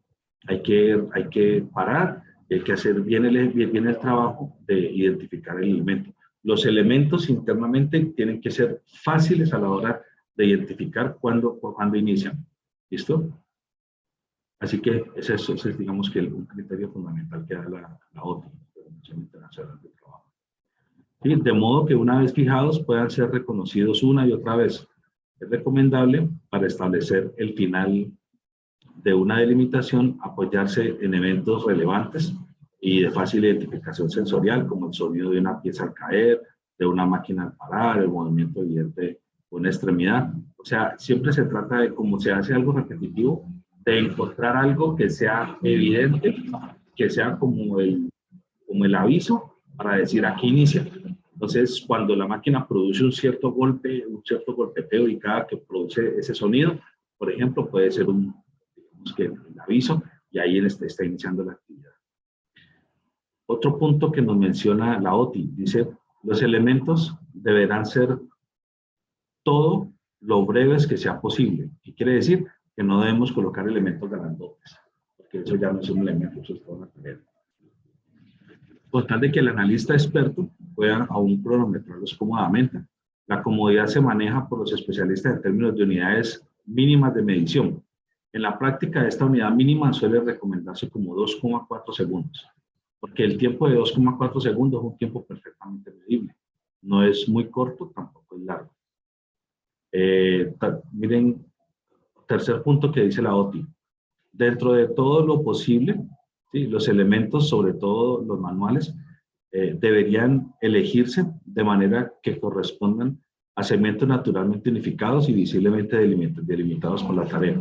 Hay que parar, hay que hacer bien el trabajo de identificar el elemento. Los elementos internamente tienen que ser fáciles a la hora de identificar cuando inician. ¿Listo? Así que ese es digamos que un criterio fundamental que da la OTI, la Organización Internacional del Trabajo. ¿Sí? De modo que una vez fijados puedan ser reconocidos una y otra vez. Es recomendable para establecer el final de una delimitación apoyarse en eventos relevantes y de fácil identificación sensorial, como el sonido de una pieza al caer, de una máquina al parar, el movimiento evidente de una extremidad. O sea, siempre se trata de, como se hace algo repetitivo, de encontrar algo que sea evidente, que sea como el aviso para decir aquí inicia. Entonces, cuando la máquina produce un cierto golpeteo y cada que produce ese sonido, por ejemplo, puede ser el aviso y ahí está iniciando la actividad. Otro punto que nos menciona la OTI, dice, los elementos deberán ser todo lo breves que sea posible. ¿Qué quiere decir? Que no debemos colocar elementos grandotes, porque eso ya no es un elemento, eso es toda una tarea. Por tal de que el analista experto pueda aún cronometrarlos cómodamente. La comodidad se maneja por los especialistas en términos de unidades mínimas de medición. En la práctica, esta unidad mínima suele recomendarse como 2,4 segundos, porque el tiempo de 2,4 segundos es un tiempo perfectamente medible. No es muy corto, tampoco es largo. Miren, tercer punto que dice la OTI. Dentro de todo lo posible, ¿sí? Los elementos, sobre todo los manuales, deberían elegirse de manera que correspondan a segmentos naturalmente unificados y visiblemente delimitados por la tarea.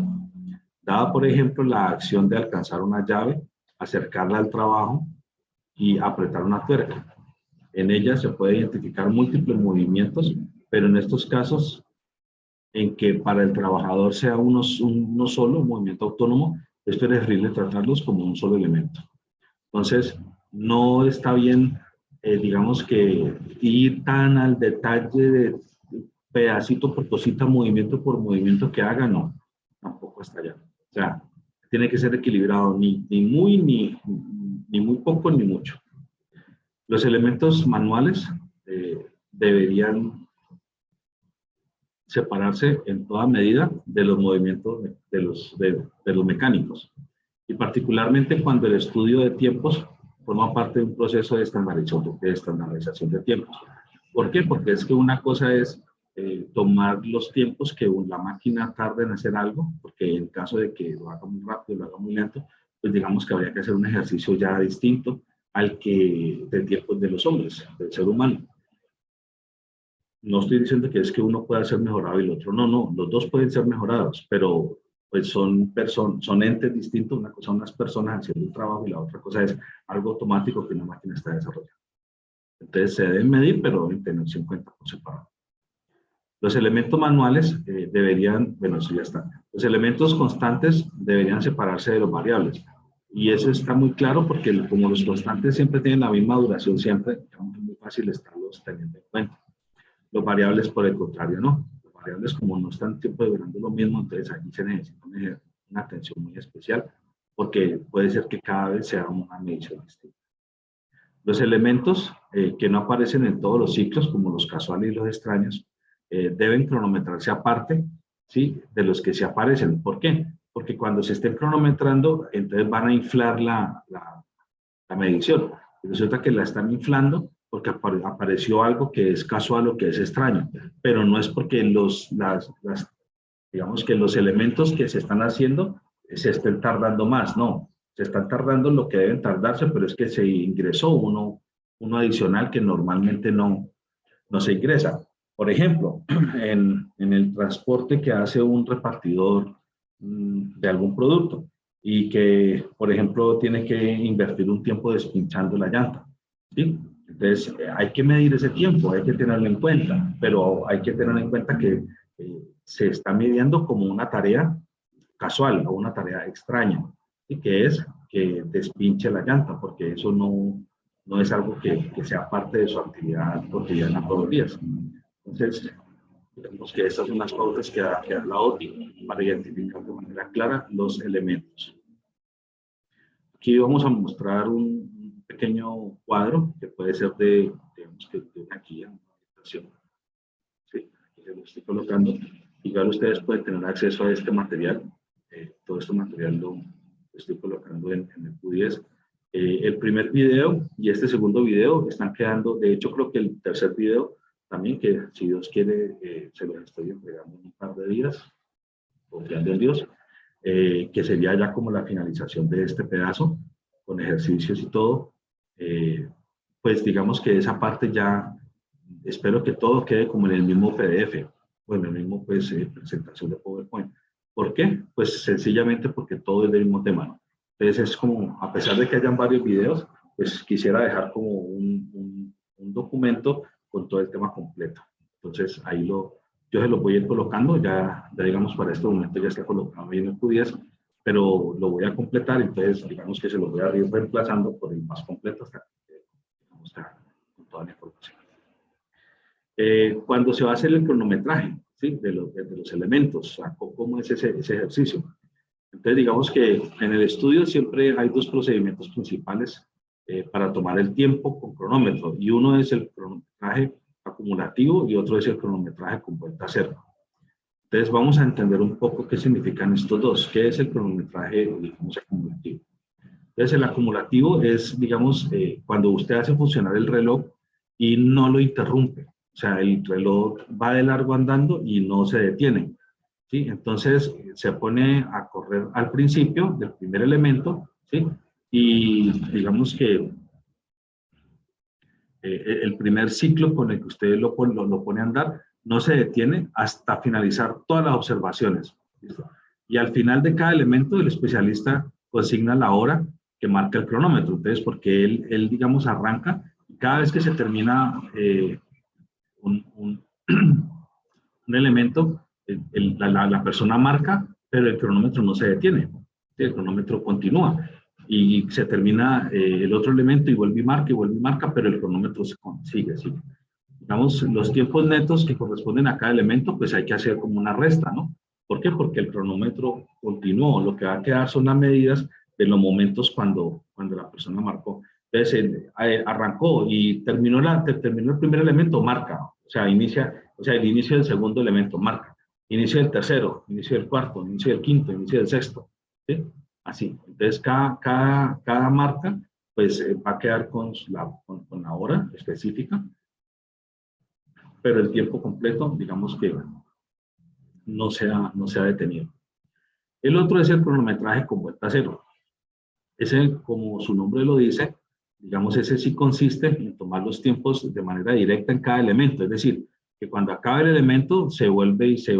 Dada, por ejemplo, la acción de alcanzar una llave, acercarla al trabajo y apretar una tuerca. En ella se puede identificar múltiples movimientos, pero en estos casos en que para el trabajador sea uno solo, un movimiento autónomo, es preferible tratarlos como un solo elemento. Entonces, no está bien, digamos que ir tan al detalle de pedacito por cosita, movimiento por movimiento que haga, no, tampoco hasta allá. O sea, tiene que ser equilibrado, ni muy poco ni mucho. Los elementos manuales deberían separarse en toda medida de los movimientos de los mecánicos. Y particularmente cuando el estudio de tiempos forma parte de un proceso de estandarización de tiempos. ¿Por qué? Porque es que una cosa es tomar los tiempos que la máquina tarda en hacer algo, porque en caso de que lo haga muy rápido, lo haga muy lento, pues digamos que habría que hacer un ejercicio ya distinto al que de tiempos de los hombres, del ser humano. No estoy diciendo que es que uno pueda ser mejorado y el otro no, no, los dos pueden ser mejorados, pero pues son entes distintos, una cosa son unas personas haciendo un trabajo y la otra cosa es algo automático que una máquina está desarrollando. Entonces se deben medir, pero deben tenerse en cuenta por separado. Los elementos manuales deberían, bueno, eso ya está. Los elementos constantes deberían separarse de los variables. Y eso está muy claro porque como los constantes siempre tienen la misma duración, siempre es muy fácil estarlos teniendo en cuenta. Los variables, por el contrario, no. Los variables, como no están siempre durando lo mismo, entonces aquí se necesita una atención muy especial porque puede ser que cada vez sea una medición distinta. Los elementos que no aparecen en todos los ciclos, como los casuales y los extraños, deben cronometrarse aparte, ¿sí?, de los que se aparecen. ¿Por qué? Porque cuando se estén cronometrando, entonces van a inflar la medición. Y resulta que la están inflando porque apareció algo que es casual o que es extraño, pero no es porque digamos que los elementos que se están haciendo se estén tardando más, no, se están tardando lo que deben tardarse, pero es que se ingresó uno adicional que normalmente no se ingresa. Por ejemplo, en el transporte que hace un repartidor de algún producto y que, por ejemplo, tiene que invertir un tiempo despinchando la llanta, ¿sí? Entonces, hay que medir ese tiempo, hay que tenerlo en cuenta, pero hay que tener en cuenta que se está midiendo como una tarea casual o una tarea extraña, ¿sí?, que es que despinche la llanta, porque eso no es algo que sea parte de su actividad cotidiana todos los días. Entonces, digamos que estas son las pautas que da la OTI para identificar de manera clara los elementos. Aquí vamos a mostrar un pequeño cuadro que puede ser digamos que de una guía, una orientación. ¿Sí? Aquí se lo estoy colocando. Igual ustedes pueden tener acceso a este material. Todo este material lo estoy colocando en el Q10. El primer video y este segundo video están quedando, de hecho creo que el tercer video también, que si Dios quiere, se los estoy entregando en un par de días, confiando en Dios, que sería ya como la finalización de este pedazo, con ejercicios y todo. Pues digamos que esa parte ya, espero que todo quede como en el mismo PDF, o en el mismo pues, presentación de PowerPoint. ¿Por qué? Pues sencillamente porque todo es del mismo tema, ¿no? Entonces es como, a pesar de que hayan varios videos, pues quisiera dejar como un documento con todo el tema completo. Entonces ahí yo se lo voy a ir colocando, ya digamos para este momento ya está colocado ahí en el Q10, pero lo voy a completar, entonces digamos que se lo voy a ir reemplazando por el más completo hasta que está con toda la información. Cuando se va a hacer el cronometraje, ¿sí?, de los elementos, ¿cómo es ese ejercicio? Entonces, digamos que en el estudio siempre hay dos procedimientos principales para tomar el tiempo con cronómetro, y uno es el cronometraje acumulativo y otro es el cronometraje con vuelta cero. Entonces, vamos a entender un poco qué significan estos dos. ¿Qué es el cronometraje, digamos, acumulativo? Entonces, el acumulativo es, digamos, cuando usted hace funcionar el reloj y no lo interrumpe. O sea, el reloj va de largo andando y no se detiene, ¿sí? Entonces, se pone a correr al principio del primer elemento, ¿sí? Y digamos que el primer ciclo con el que usted lo pone a andar no se detiene hasta finalizar todas las observaciones, ¿listo? Y al final de cada elemento, el especialista consigna la hora que marca el cronómetro. Entonces, porque él digamos, arranca, y cada vez que se termina un elemento, la persona marca, pero el cronómetro no se detiene. ¿Sí? El cronómetro continúa y se termina el otro elemento y vuelve y marca, pero el cronómetro sigue. Digamos, los tiempos netos que corresponden a cada elemento, pues hay que hacer como una resta, ¿no? ¿Por qué? Porque el cronómetro continuó. Lo que va a quedar son las medidas de los momentos cuando la persona marcó. Entonces, arrancó y terminó el primer elemento, marca. O sea, el inicio del segundo elemento, marca. Inicio del tercero, inicio del cuarto, inicio del quinto, inicio del sexto. ¿Sí? Así. Entonces, cada marca, pues, va a quedar con la hora específica, pero el tiempo completo, digamos que no se ha detenido. El otro es el cronometraje con vuelta cero. Ese, como su nombre lo dice, digamos, ese sí consiste en tomar los tiempos de manera directa en cada elemento. Es decir, que cuando acaba el elemento se vuelve y se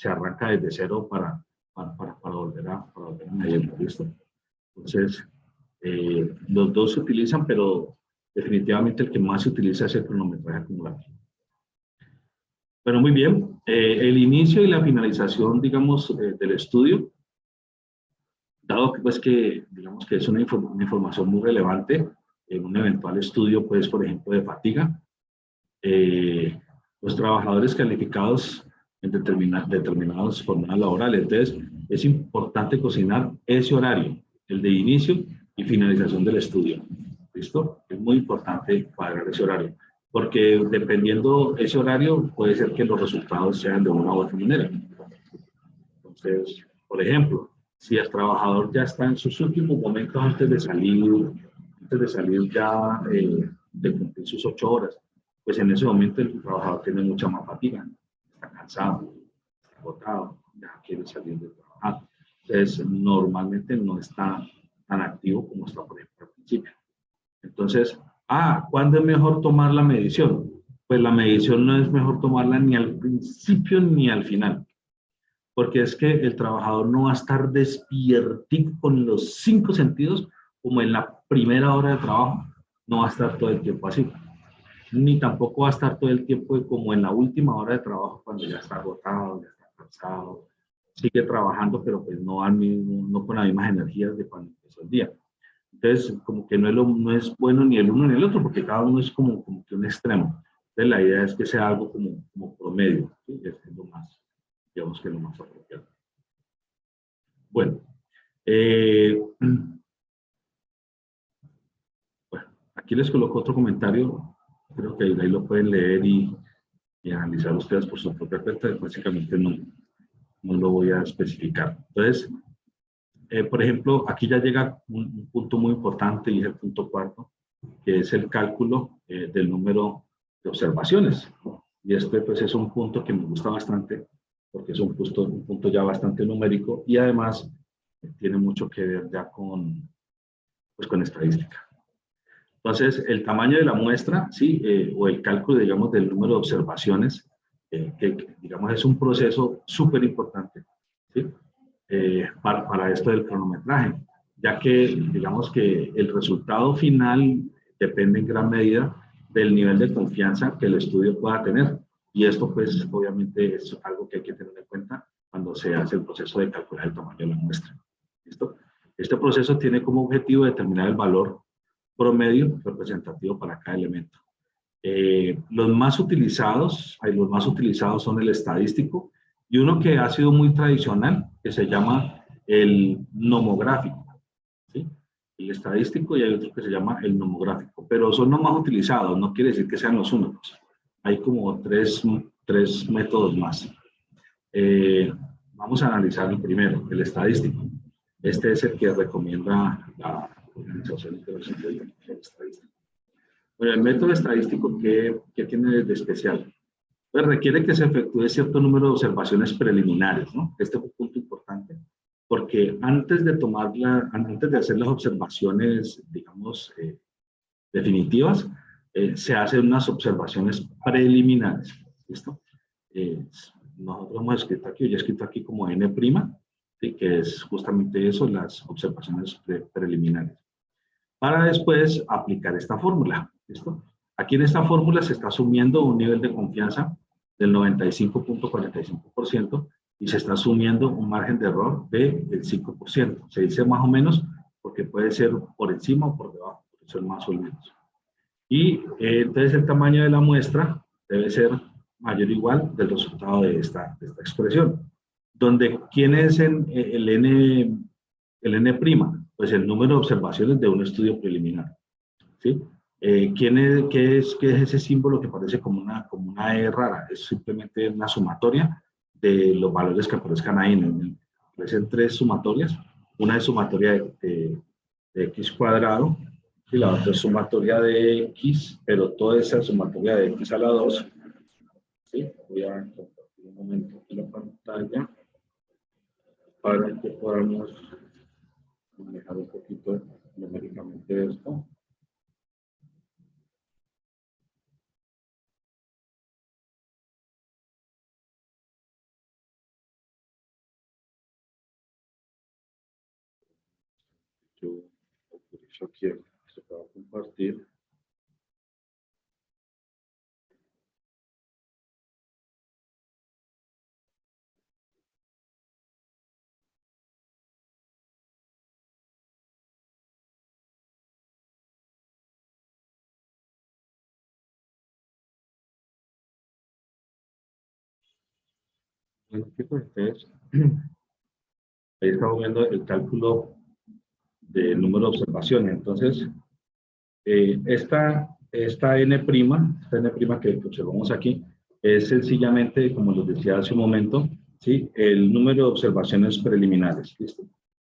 arranca desde cero para volver a medirlo. ¿Listo? Entonces, los dos se utilizan, pero definitivamente el que más se utiliza es el cronometraje acumulativo. Bueno, muy bien. El inicio y la finalización, digamos, del estudio, dado que, pues, digamos que es una información muy relevante en un eventual estudio, pues, por ejemplo, de fatiga, los trabajadores calificados en determinadas jornadas laborales. Entonces, es importante cocinar ese horario, el de inicio y finalización del estudio. ¿Listo? Es muy importante cuadrar ese horario, porque dependiendo ese horario, puede ser que los resultados sean de una u otra manera. Entonces, por ejemplo, si el trabajador ya está en sus últimos momentos antes de salir ya de cumplir sus 8 horas, pues en ese momento el trabajador tiene mucha más fatiga, está cansado, está agotado, ya quiere salir de trabajar. Entonces, normalmente no está tan activo como está, por ejemplo, al principio. Entonces, ¿cuándo es mejor tomar la medición? Pues la medición no es mejor tomarla ni al principio ni al final, porque es que el trabajador no va a estar despiertico con los 5 sentidos como en la primera hora de trabajo, no va a estar todo el tiempo así, ni tampoco va a estar todo el tiempo como en la última hora de trabajo cuando ya está agotado, ya está cansado, sigue trabajando, pero pues no con las mismas energías de cuando empezó el día. Entonces, como que no es bueno ni el uno ni el otro, porque cada uno es como que un extremo. Entonces, la idea es que sea algo como promedio, ¿sí? Es lo más, digamos que lo más apropiado. Bueno, aquí les coloco otro comentario, creo que ahí lo pueden leer y analizar ustedes por su propia cuenta, básicamente no lo voy a especificar. Entonces, por ejemplo, aquí ya llega un punto muy importante y es el punto 4, que es el cálculo del número de observaciones. Y este pues es un punto que me gusta bastante porque es un punto ya bastante numérico y además tiene mucho que ver ya con estadística. Entonces, el tamaño de la muestra, ¿sí? O el cálculo, digamos, del número de observaciones, que digamos es un proceso súper importante, ¿sí? Para esto del cronometraje, ya que digamos que el resultado final depende en gran medida del nivel de confianza que el estudio pueda tener. Y esto pues obviamente es algo que hay que tener en cuenta cuando se hace el proceso de calcular el tamaño de la muestra. ¿Listo? Este proceso tiene como objetivo determinar el valor promedio representativo para cada elemento. Los más utilizados son el estadístico y uno que ha sido muy tradicional, que se llama el nomográfico, ¿sí? El estadístico y hay otro que se llama el nomográfico, pero son los más utilizados, no quiere decir que sean los únicos. Hay como tres métodos más. Vamos a analizar el primero, el estadístico. Este es el que recomienda la Organización Internacional de Estadística. Bueno, el método estadístico, ¿qué tiene de especial? Pues requiere que se efectúe cierto número de observaciones preliminares, ¿no? Este es un punto importante, porque antes de hacer las observaciones, digamos, definitivas, se hacen unas observaciones preliminares, ¿listo? Nosotros hemos escrito aquí, yo he escrito aquí como N', ¿sí? Que es justamente eso, las observaciones preliminares, para después aplicar esta fórmula, ¿listo? Aquí en esta fórmula se está asumiendo un nivel de confianza del 95.45% y se está asumiendo un margen de error del 5%. Se dice más o menos porque puede ser por encima o por debajo, puede ser más o menos. Y entonces el tamaño de la muestra debe ser mayor o igual del resultado de esta expresión. Donde, ¿quién es el N'? Pues el número de observaciones de un estudio preliminar. ¿Sí? ¿Qué es ese símbolo que parece como una E rara? Es simplemente una sumatoria de los valores que aparezcan ahí. Aparecen tres sumatorias. Una es sumatoria de x cuadrado y la otra es sumatoria de x, pero toda esa sumatoria de x a la 2. ¿Sí? Voy a compartir un momento aquí la pantalla para que podamos manejar un poquito numéricamente esto. Yo autorizo aquí, se puede compartir. Bueno, pues ustedes, ahí estamos viendo el cálculo del número de observaciones. Entonces, esta N', que observamos aquí, es sencillamente, como les decía hace un momento, ¿sí? El número de observaciones preliminares. ¿Listo?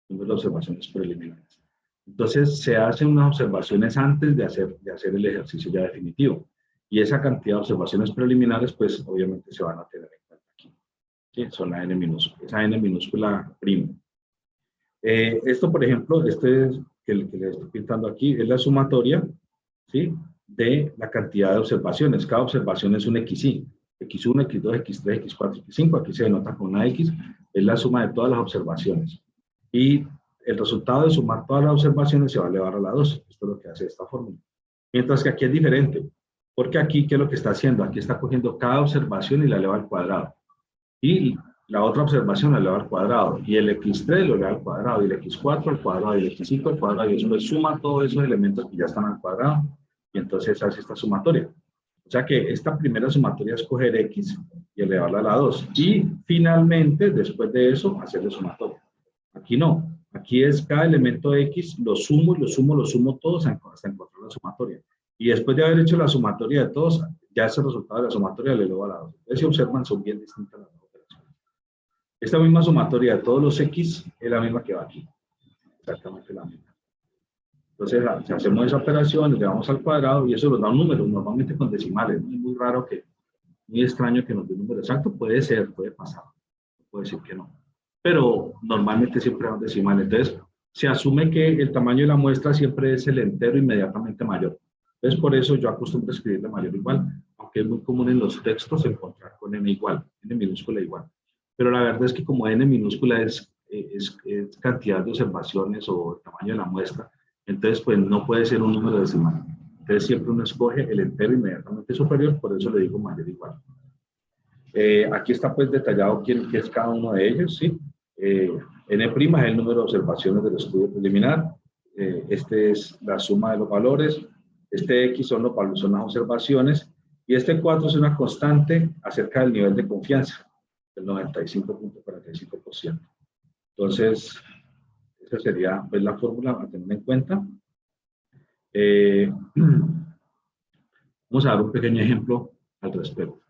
Número de observaciones preliminares. Entonces, se hacen unas observaciones antes de hacer el ejercicio ya definitivo. Y esa cantidad de observaciones preliminares, pues, obviamente se van a tener en cuenta aquí. ¿Sí? Son la N minúscula, esa N minúscula prima. Esto, por ejemplo, que les estoy pintando aquí, es la sumatoria, ¿sí? De la cantidad de observaciones. Cada observación es un XY. X1, X2, X3, X4, X5. Aquí se denota con una X. Es la suma de todas las observaciones. Y el resultado de sumar todas las observaciones se va a elevar a la 2. Esto es lo que hace esta fórmula. Mientras que aquí es diferente. Porque aquí, ¿qué es lo que está haciendo? Aquí está cogiendo cada observación y la eleva al cuadrado. Y la otra observación la eleva al cuadrado. Y el X3 lo eleva al cuadrado. Y el X4 al cuadrado. Y el X5 al cuadrado. Y después suma todos esos elementos que ya están al cuadrado. Y entonces hace esta sumatoria. O sea que esta primera sumatoria es coger X y elevarla a la 2. Y finalmente, después de eso, hacer la sumatoria. Aquí no. Aquí es cada elemento de X, lo sumo y lo sumo todos hasta encontrar la sumatoria. Y después de haber hecho la sumatoria de todos, ya ese resultado de la sumatoria le elevo a la 2. Entonces, si observan, son bien distintas las dos operaciones. Esta misma sumatoria de todos los X es la misma que va aquí. Exactamente la misma. Entonces, si hacemos esa operación, le damos al cuadrado y eso nos da un número, normalmente con decimales. Es muy raro muy extraño que nos dé un número exacto. Puede ser, puede pasar. Puede decir que no. Pero normalmente siempre dan decimales. Entonces, se asume que el tamaño de la muestra siempre es el entero inmediatamente mayor. Entonces, por eso yo acostumbro a escribirle mayor o igual, aunque es muy común en los textos encontrar con n igual, n minúscula igual. Pero la verdad es que como n minúscula es cantidad de observaciones o el tamaño de la muestra, entonces pues no puede ser un número decimal. Entonces siempre uno escoge el entero inmediatamente superior, por eso le digo mayor o igual. Aquí está pues detallado qué es cada uno de ellos, ¿sí? N' es el número de observaciones del estudio preliminar. Este es la suma de los valores. Este X son las observaciones. Y este 4 es una constante acerca del nivel de confianza, del 95.45%. Entonces, esa sería pues, la fórmula a tener en cuenta. Vamos a dar un pequeño ejemplo al respecto.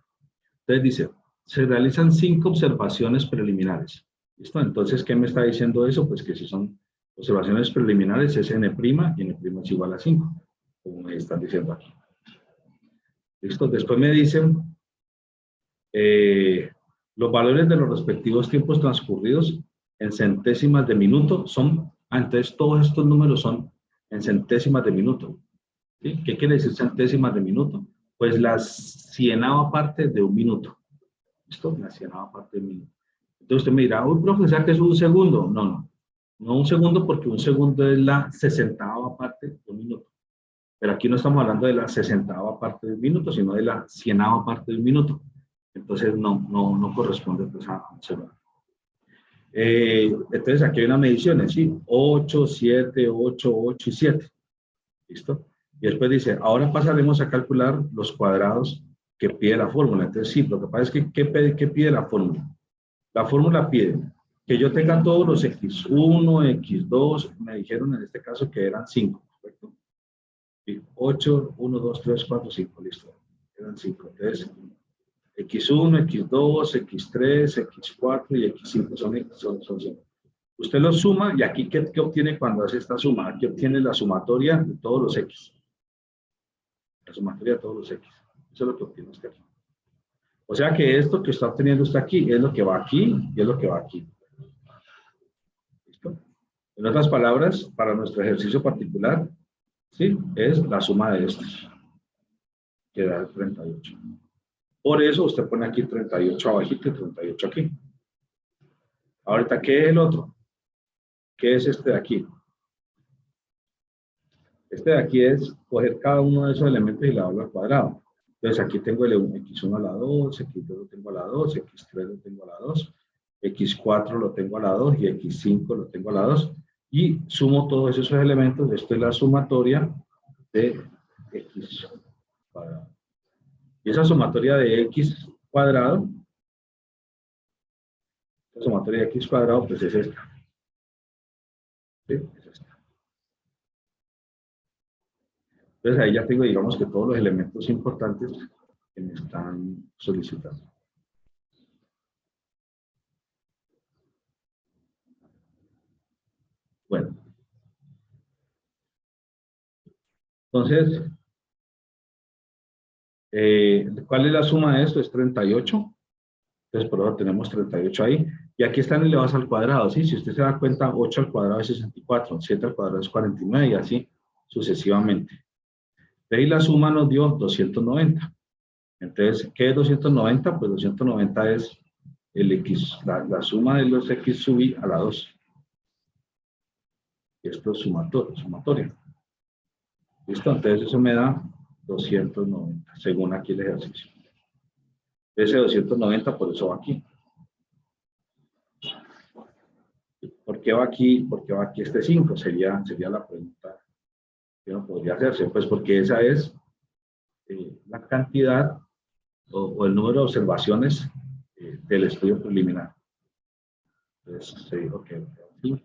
Entonces dice, se realizan 5 observaciones preliminares. ¿Listo? Entonces, ¿qué me está diciendo eso? Pues que si son observaciones preliminares es n' y n' es igual a 5, como me están diciendo aquí. ¿Listo? Después me dicen los valores de los respectivos tiempos transcurridos en centésimas de minuto son, entonces todos estos números son en centésimas de minuto. ¿Sí? ¿Qué quiere decir centésimas de minuto? Pues la cienava parte de un minuto. ¿Listo? La cienava parte de un minuto. Entonces usted me dirá, uy, profe, ¿sabes qué es un segundo? No un segundo porque un segundo es la 60ª parte de un minuto. Pero aquí no estamos hablando de la 60ª parte de un minuto, sino de la 100ª parte de un minuto. Entonces no corresponde pues, a observar. Entonces aquí hay unas mediciones, ¿sí? 8, 7, 8, 8 y 7. ¿Listo? Y después dice, ahora pasaremos a calcular los cuadrados que pide la fórmula. Entonces sí, lo que pasa es que ¿qué pide la fórmula? La fórmula pide que yo tenga todos los X1, X2, me dijeron en este caso que eran 5, ¿correcto? 8, 1, 2, 3, 4, 5, listo. Eran 5. Entonces, X1, X2, X3, X4 y X5 son 5. Usted los suma y aquí, ¿qué obtiene cuando hace esta suma? Aquí obtiene la sumatoria de todos los X. La sumatoria de todos los X. Eso es lo que obtiene usted aquí. O sea que esto que está obteniendo usted aquí es lo que va aquí y es lo que va aquí. ¿Listo? En otras palabras, para nuestro ejercicio particular, ¿sí? Es la suma de estos, que da 38. Por eso usted pone aquí 38 abajito y 38 aquí. Ahorita, ¿qué es el otro? ¿Qué es este de aquí? Este de aquí es coger cada uno de esos elementos y darlo al cuadrado. Entonces aquí tengo el X1 a la 2, X2 lo tengo a la 2, X3 lo tengo a la 2, X4 lo tengo a la 2 y X5 lo tengo a la 2. Y sumo todos esos elementos. Esto es la sumatoria de X cuadrado. Y esa sumatoria de X cuadrado, la sumatoria de X cuadrado, pues es esta. ¿Sí? Es esta. Entonces ahí ya tengo, digamos que todos los elementos importantes que me están solicitando. Bueno. Entonces, ¿cuál es la suma de esto? Es 38. Entonces, por eso tenemos 38 ahí. Y aquí están elevados al cuadrado, ¿sí? Si usted se da cuenta, 8 al cuadrado es 64, 7 al cuadrado es 49 y así sucesivamente. De ahí la suma nos dio 290. Entonces, ¿qué es 290? Pues 290 es el X, la suma de los X sub I a la 2. Esto es sumatoria. ¿Listo? Entonces eso me da 290, según aquí el ejercicio. Ese 290 por eso va aquí. ¿Por qué va aquí? ¿Por qué va aquí este 5? Sería la pregunta que uno podría hacerse. Pues porque esa es la cantidad o el número de observaciones del estudio preliminar. Entonces se dijo que aquí.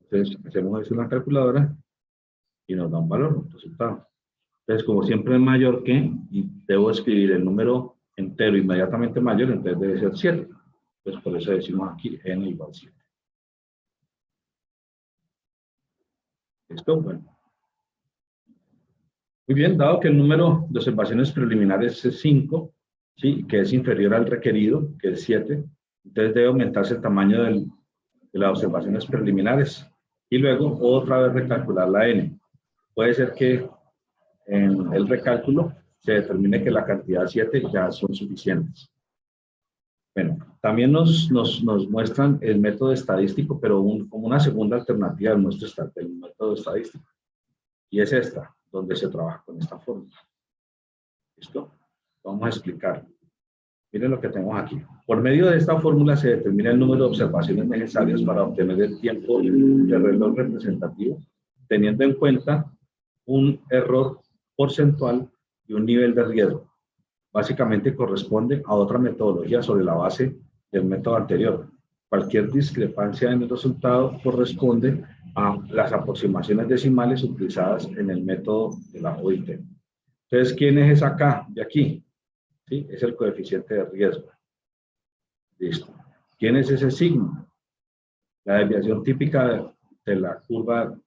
Entonces hacemos eso en la calculadora y nos da un valor, un resultado. Entonces, como siempre es mayor que, y debo escribir el número entero inmediatamente mayor, entonces debe ser 7. Entonces, por eso decimos aquí n igual 7. ¿Listo? Bueno. Muy bien, dado que el número de observaciones preliminares es 5, ¿sí? Que es inferior al requerido, que es 7, entonces debe aumentarse el tamaño de las observaciones preliminares. Y luego otra vez recalcular la n. Puede ser que en el recálculo se determine que la cantidad 7 ya son suficientes. Bueno, también nos muestran el método estadístico, pero como una segunda alternativa del método estadístico. Y es esta, donde se trabaja con esta fórmula. ¿Listo? Vamos a explicar. Miren lo que tenemos aquí. Por medio de esta fórmula se determina el número de observaciones necesarias para obtener el tiempo de reloj representativo, teniendo en cuenta un error porcentual y un nivel de riesgo. Básicamente corresponde a otra metodología sobre la base del método anterior. Cualquier discrepancia en el resultado corresponde a las aproximaciones decimales utilizadas en el método de la OIT. Entonces, ¿quién es esa K de aquí? ¿Sí? Es el coeficiente de riesgo. Listo. ¿Quién es ese sigma? La desviación típica de la curva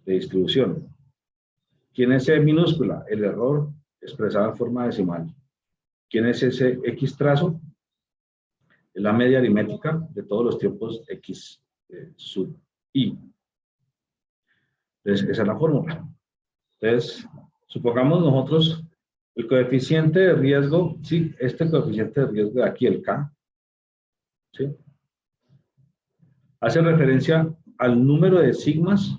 de distribución. ¿Quién es C minúscula? El error expresado en forma decimal. ¿Quién es ese X trazo? Es la media aritmética de todos los tiempos X sub I. Entonces, esa es la fórmula. Entonces, supongamos nosotros el coeficiente de riesgo, sí, este coeficiente de riesgo de aquí, el K, ¿sí? Hace referencia al número de sigmas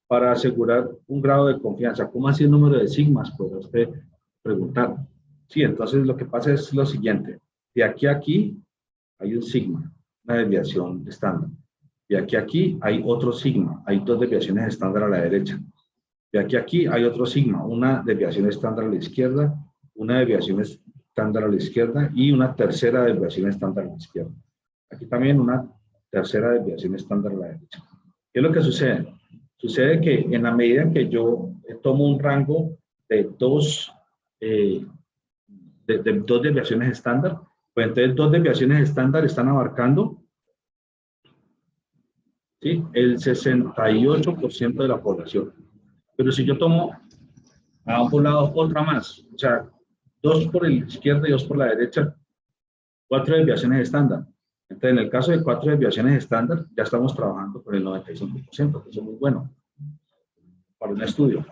para asegurar un grado de confianza. ¿Cómo así el número de sigmas? Podrá usted preguntar. Sí, entonces lo que pasa es lo siguiente. De aquí a aquí hay un sigma, una desviación estándar. De aquí a aquí hay otro sigma, hay dos desviaciones estándar a la derecha. De aquí a aquí hay otro sigma, una desviación estándar a la izquierda, una desviación estándar a la izquierda y una tercera desviación estándar a la izquierda. Aquí también una tercera desviación estándar a la derecha. ¿Qué es lo que sucede? Sucede que en la medida en que yo tomo un rango de dos desviaciones estándar, pues entonces dos desviaciones estándar están abarcando, ¿sí?, el 68% de la población. Pero si yo tomo a ambos lados otra más, o sea, dos por la izquierda y dos por la derecha, cuatro desviaciones estándar. Entonces, en el caso de cuatro desviaciones estándar, ya estamos trabajando con el 95%, que eso es muy bueno para un estudio.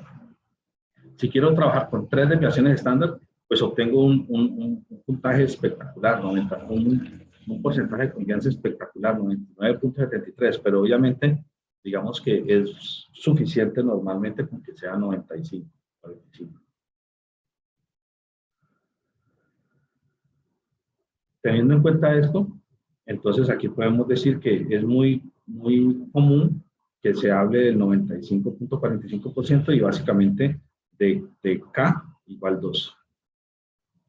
Si quiero trabajar con tres desviaciones estándar, pues obtengo un puntaje espectacular, un porcentaje de confianza espectacular, 99.73, pero obviamente, digamos que es suficiente normalmente con que sea 95, 45. Teniendo en cuenta esto, entonces aquí podemos decir que es muy común que se hable del 95.45% y básicamente de K igual 2.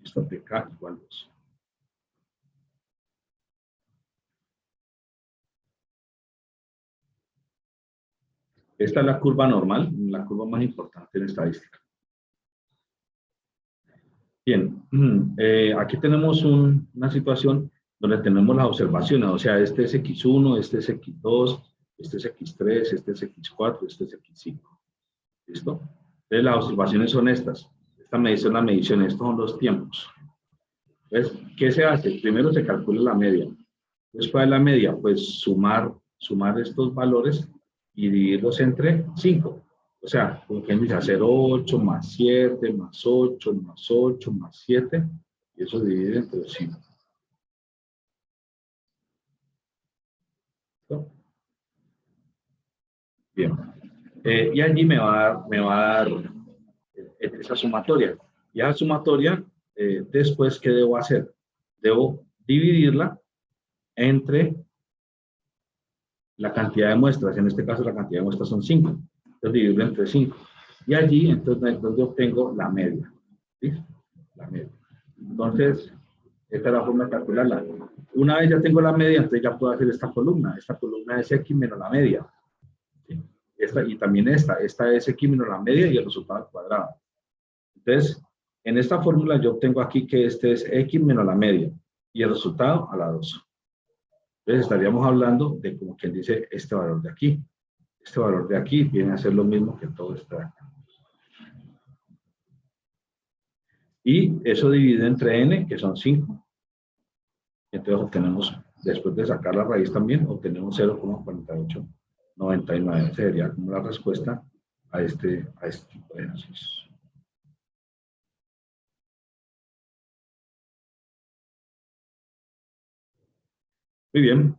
Esto de K igual 2. Esta es la curva normal, la curva más importante en estadística. Bien, aquí tenemos una situación donde tenemos las observaciones, o sea, este es X1, este es X2, este es X3, este es X4, este es X5. ¿Listo? Entonces las observaciones son estas. Esta medición es la medición, estos son los tiempos. Entonces, ¿qué se hace? Primero se calcula la media. Después de la media, pues sumar estos valores y dividirlos entre 5. O sea, como que dice, hacer 8 más 7 más 8 más 8 más 7, y eso divide entre 5. ¿Listo? Bien. Y allí me va a dar esa sumatoria. Y esa sumatoria, después, ¿qué debo hacer? Debo dividirla entre la cantidad de muestras. En este caso, la cantidad de muestras son 5. Entonces, dividirlo entre 5. Y allí, entonces, es donde obtengo la media. ¿Sí? La media. Entonces, esta es la forma de calcularla. Una vez ya tengo la media, entonces ya puedo hacer esta columna. Esta columna es X menos la media. ¿Sí? Esta, y también esta es X menos la media y el resultado al cuadrado. Entonces, en esta fórmula yo obtengo aquí que este es X menos la media y el resultado a la 2. Entonces estaríamos hablando de, como quien dice, este valor de aquí. Este valor de aquí viene a ser lo mismo que todo esto de acá. Y eso divide entre n, que son 5. Entonces obtenemos, después de sacar la raíz también, obtenemos 0,4899. Sería como la respuesta a este tipo de ejercicios. Muy bien.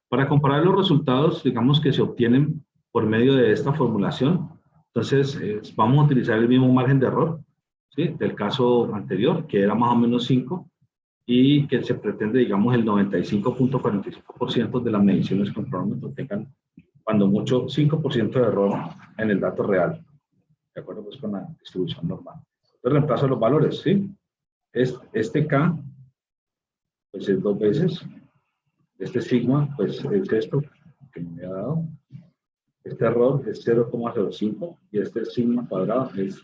Para comparar los resultados, digamos que se obtienen por medio de esta formulación, entonces vamos a utilizar el mismo margen de error, ¿sí?, del caso anterior, que era más o menos 5, y que se pretende, digamos, el 95.45% de las mediciones con cronómetro tengan, cuando mucho, 5% de error en el dato real, de acuerdo pues con la distribución normal. Entonces reemplazo los valores, ¿sí? Este K, pues es 2 veces. Este sigma, pues es esto que me ha dado. Este error es 0,05 y este sigma cuadrado es,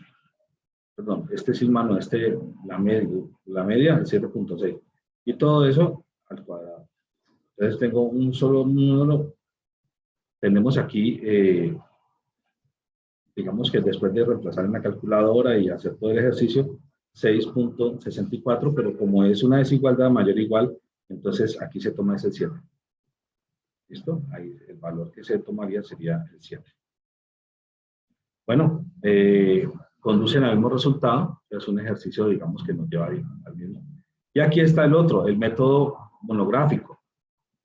perdón, este sigma no, la media es 7,6. Y todo eso al cuadrado. Entonces tengo un solo número. Tenemos aquí, digamos que después de reemplazar en la calculadora y hacer todo el ejercicio, 6,64, pero como es una desigualdad mayor o igual, entonces aquí se toma ese 7. ¿Listo? Ahí el valor que se tomaría sería el 7. Bueno, conducen al mismo resultado, es un ejercicio, digamos, que nos lleva al mismo. Y aquí está el otro, el método monográfico.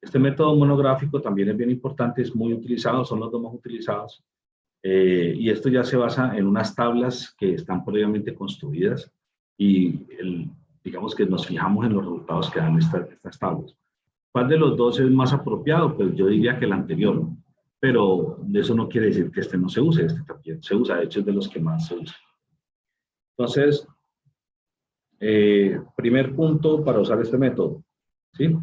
Este método monográfico también es bien importante, es muy utilizado, son los dos más utilizados. Y esto ya se basa en unas tablas que están previamente construidas y digamos que nos fijamos en los resultados que dan estas tablas. ¿Cuál de los dos es más apropiado? Pues yo diría que el anterior, pero eso no quiere decir que este no se use, este también se usa, de hecho es de los que más se usa. Entonces, primer punto para usar este método, ¿sí?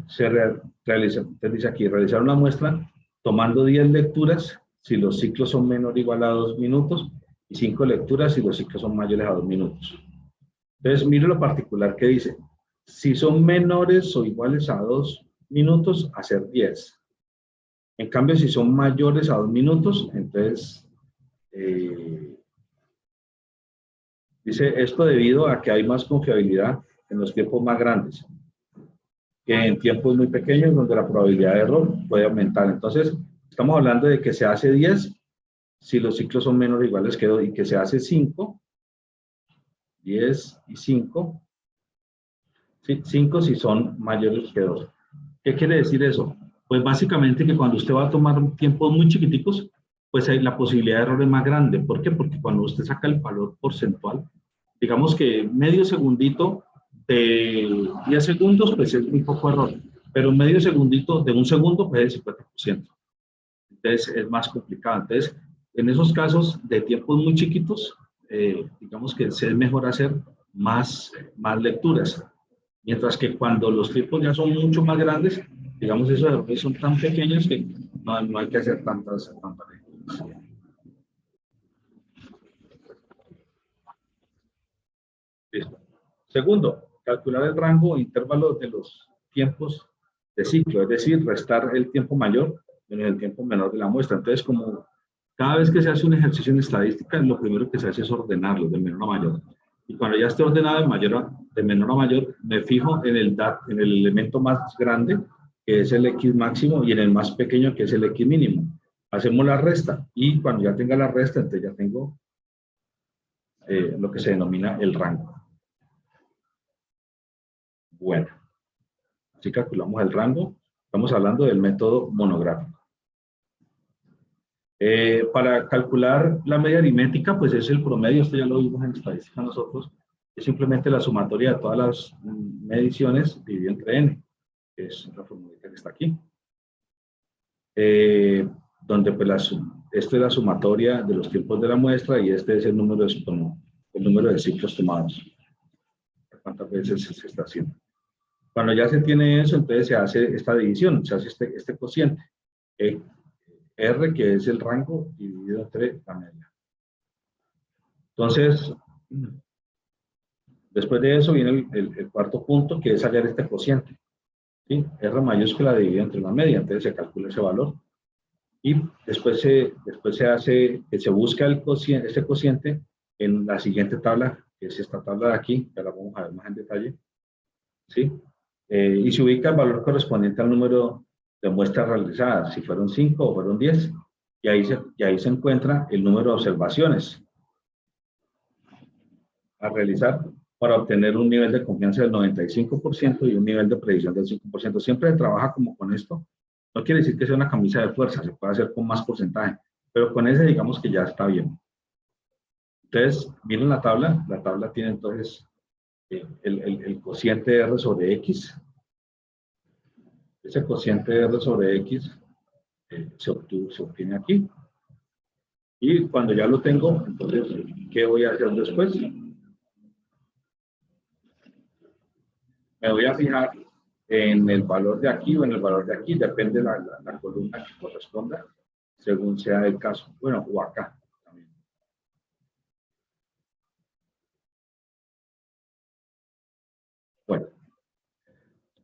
Realiza, dice aquí, realizar una muestra tomando 10 lecturas si los ciclos son menor o igual a 2 minutos y 5 lecturas si los ciclos son mayores a 2 minutos. Entonces, mire lo particular que dice. Si son menores o iguales a 2 minutos, hacer 10. En cambio, si son mayores a 2 minutos, entonces, dice esto debido a que hay más confiabilidad en los tiempos más grandes que en tiempos muy pequeños donde la probabilidad de error puede aumentar. Entonces, estamos hablando de que se hace 10 si los ciclos son menores o iguales que 2 y que se hace 5, 10 y 5, ¿sí? 5 si son mayores que 2. ¿Qué quiere decir eso? Pues básicamente que cuando usted va a tomar tiempos muy chiquiticos, pues la posibilidad de error es más grande. ¿Por qué? Porque cuando usted saca el valor porcentual, digamos que medio segundito de 10 segundos, pues es muy poco error. Pero medio segundito de un segundo, pues es el 50%. Entonces es más complicado. Entonces, en esos casos de tiempos muy chiquitos, digamos que es mejor hacer más lecturas. Mientras que cuando los tiempos ya son mucho más grandes, digamos, esos errores son tan pequeños que no hay que hacer tantas lecturas. Listo. Segundo, calcular el rango o intervalo de los tiempos de ciclo, es decir, restar el tiempo mayor menos el tiempo menor de la muestra. Entonces, como cada vez que se hace un ejercicio en estadística, lo primero que se hace es ordenarlo de menor a mayor. Y cuando ya esté ordenado de menor a mayor, me fijo en el elemento más grande, que es el X máximo, y en el más pequeño, que es el X mínimo. Hacemos la resta, y cuando ya tenga la resta, entonces ya tengo lo que se denomina el rango. Bueno, así calculamos el rango. Estamos hablando del método monográfico. Para calcular la media aritmética, pues es el promedio, esto ya lo vimos en estadística nosotros, es simplemente la sumatoria de todas las mediciones dividido entre n, que es la fórmula que está aquí. Donde pues esto es la sumatoria de los tiempos de la muestra y este es el número de ciclos tomados. ¿Cuántas veces se está haciendo? Cuando ya se tiene eso, entonces se hace esta división, se hace este cociente. R, que es el rango, dividido entre la media. Entonces, después de eso viene el cuarto punto, que es hallar este cociente. ¿Sí? R mayúscula dividido entre la media, entonces se calcula ese valor. Y después se busca este cociente en la siguiente tabla, que es esta tabla de aquí, ya la vamos a ver más en detalle. ¿Sí? Y se ubica el valor correspondiente al número de muestras realizadas, si fueron 5 o fueron 10, y ahí se encuentra el número de observaciones a realizar para obtener un nivel de confianza del 95% y un nivel de predicción del 5%. Siempre se trabaja como con esto. No quiere decir que sea una camisa de fuerza, se puede hacer con más porcentaje, pero con ese digamos que ya está bien. Entonces, miren la tabla tiene entonces el cociente R sobre X. Ese cociente R sobre X se obtiene aquí. Y cuando ya lo tengo, entonces, ¿qué voy a hacer después? Me voy a fijar en el valor de aquí o en el valor de aquí, depende de la columna que corresponda, según sea el caso. Bueno, o acá también. Bueno,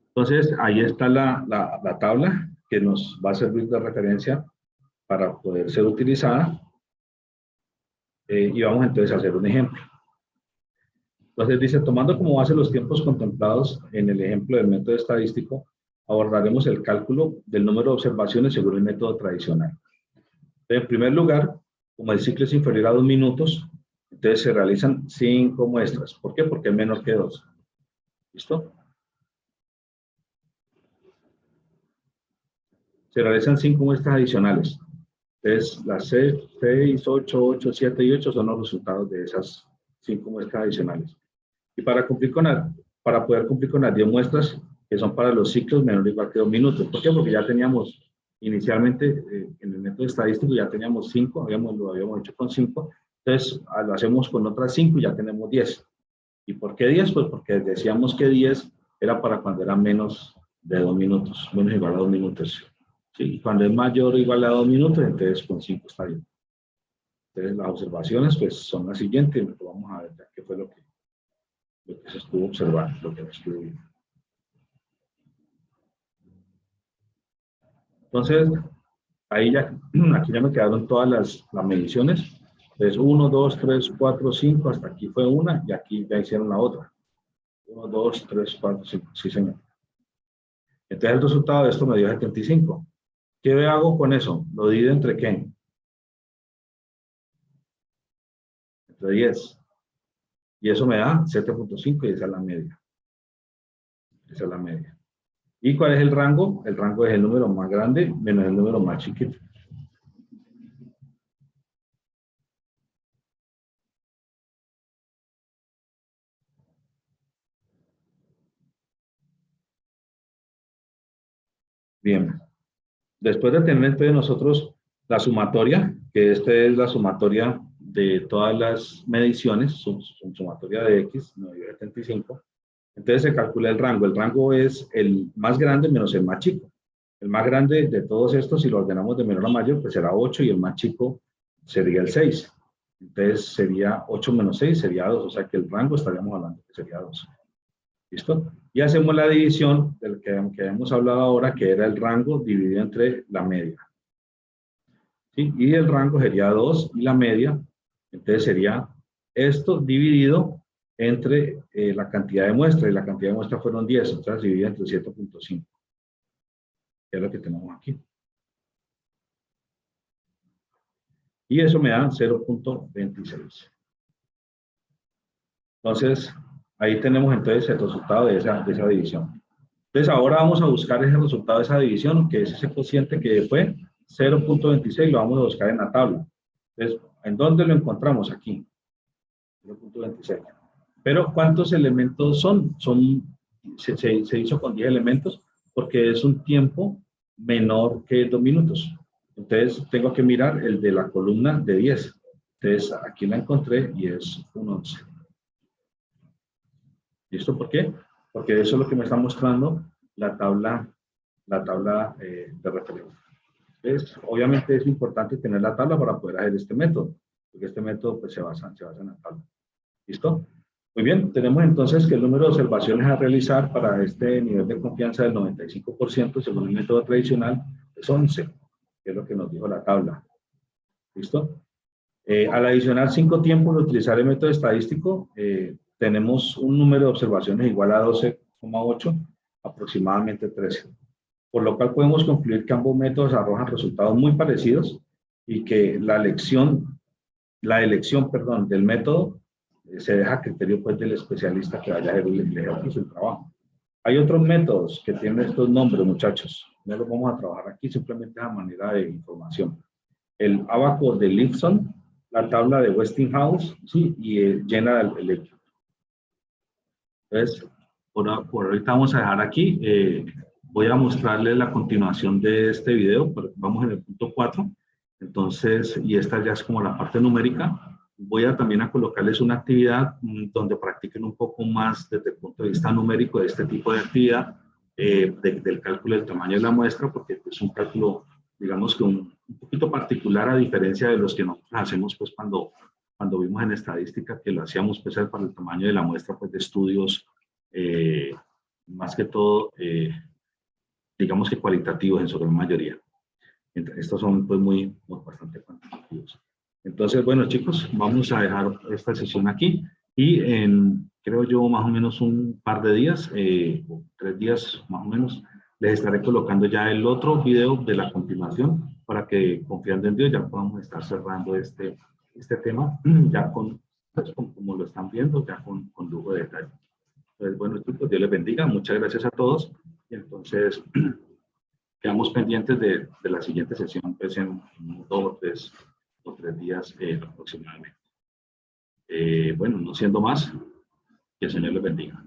entonces ahí está la tabla que nos va a servir de referencia para poder ser utilizada. Y vamos entonces a hacer un ejemplo. Entonces dice, tomando como base los tiempos contemplados en el ejemplo del método estadístico, abordaremos el cálculo del número de observaciones según el método tradicional. En primer lugar, como el ciclo es inferior a 2 minutos, entonces se realizan 5 muestras. ¿Por qué? Porque es menor que 2. ¿Listo? se realizan 5 muestras adicionales. Entonces, las 6, 8, 8, 7 y 8 son los resultados de esas 5 muestras adicionales. Y para poder cumplir con las 10 muestras, que son para los ciclos menor o igual que 2 minutos. ¿Por qué? Porque ya teníamos inicialmente, en el método estadístico ya teníamos 5, lo habíamos hecho con 5. Entonces, lo hacemos con otras 5 y ya tenemos 10. ¿Y por qué 10? Pues porque decíamos que 10 era para cuando era menos de 2 minutos, menos igual a 2 minutos. ¿Sí? Cuando es mayor o igual a 2 minutos, entonces con 5 está bien. Entonces las observaciones pues son las siguientes, vamos a ver ya qué fue lo que se estuvo observando, lo que se estuvo viendo. Entonces, ahí ya, aquí ya me quedaron todas las mediciones. Entonces 1, 2, 3, 4, 5, hasta aquí fue una y aquí ya hicieron la otra. 1, 2, 3, 4, 5, sí señor. Entonces el resultado de esto me dio 75. ¿Qué hago con eso? ¿Lo divido entre qué? Entre 10. Y eso me da 7.5 y esa es la media. Esa es la media. ¿Y cuál es el rango? El rango es el número más grande menos el número más chiquito. Bien. Después de tener entonces nosotros la sumatoria, que esta es la sumatoria de todas las mediciones, sumatoria de X, 9,75. Entonces se calcula el rango. El rango es el más grande menos el más chico. El más grande de todos estos, si lo ordenamos de menor a mayor, pues será 8 y el más chico sería el 6. Entonces sería 8 menos 6, sería 2. O sea que el rango estaríamos hablando que sería 2. ¿Listo? Y hacemos la división del que hemos hablado ahora, que era el rango dividido entre la media. ¿Sí? Y el rango sería 2 y la media, entonces sería esto dividido entre la cantidad de muestras, y la cantidad de muestras fueron 10, entonces dividido entre 7.5, que es lo que tenemos aquí. Y eso me da 0.26. Entonces, ahí tenemos entonces el resultado de esa división. Entonces, ahora vamos a buscar ese resultado de esa división, que es ese cociente que fue 0.26, lo vamos a buscar en la tabla. Entonces, ¿en dónde lo encontramos? Aquí, 0.26. Pero, ¿cuántos elementos son? Se hizo con 10 elementos porque es un tiempo menor que 2 minutos. Entonces, tengo que mirar el de la columna de 10. Entonces, aquí la encontré y es un 11. ¿Listo? ¿Por qué? Porque eso es lo que me está mostrando la tabla de referencia. Entonces, obviamente es importante tener la tabla para poder hacer este método, porque este método pues, se basa en la tabla. ¿Listo? Muy bien, tenemos entonces que el número de observaciones a realizar para este nivel de confianza del 95% según el método tradicional es 11, que es lo que nos dijo la tabla. ¿Listo? Al adicionar 5 tiempos de utilizar el método estadístico, tenemos un número de observaciones igual a 12,8, aproximadamente 13. Por lo cual podemos concluir que ambos métodos arrojan resultados muy parecidos y que la elección del método se deja a criterio pues, del especialista que vaya a hacer el ejercicio, el trabajo. Hay otros métodos que tienen estos nombres, muchachos. No los vamos a trabajar aquí, simplemente a manera de información. El Abaco de Lifson, la tabla de Westinghouse, ¿sí? Y el General Electric. Entonces, por ahorita vamos a dejar aquí. Voy a mostrarles la continuación de este video. Vamos en el punto 4. Entonces, y esta ya es como la parte numérica. Voy a también a colocarles una actividad donde practiquen un poco más desde el punto de vista numérico de este tipo de actividad, del cálculo del tamaño de la muestra, porque es un cálculo, digamos que un poquito particular a diferencia de los que nosotros hacemos pues cuando vimos en estadística que lo hacíamos pues para el tamaño de la muestra pues de estudios más que todo digamos que cualitativos en su gran mayoría. Estos son pues bastante cuantitativos. Entonces, bueno chicos, vamos a dejar esta sesión aquí y en, creo yo, más o menos un par de días, 3 días más o menos, les estaré colocando ya el otro video de la continuación para que, confiando en Dios, ya podamos estar cerrando este tema ya pues, como lo están viendo, ya con lujo de detalle. Entonces, bueno chicos, Dios les bendiga, muchas gracias a todos y entonces quedamos pendientes de la siguiente sesión, pues en 2 o 3 días aproximadamente. Bueno, no siendo más, que el Señor les bendiga.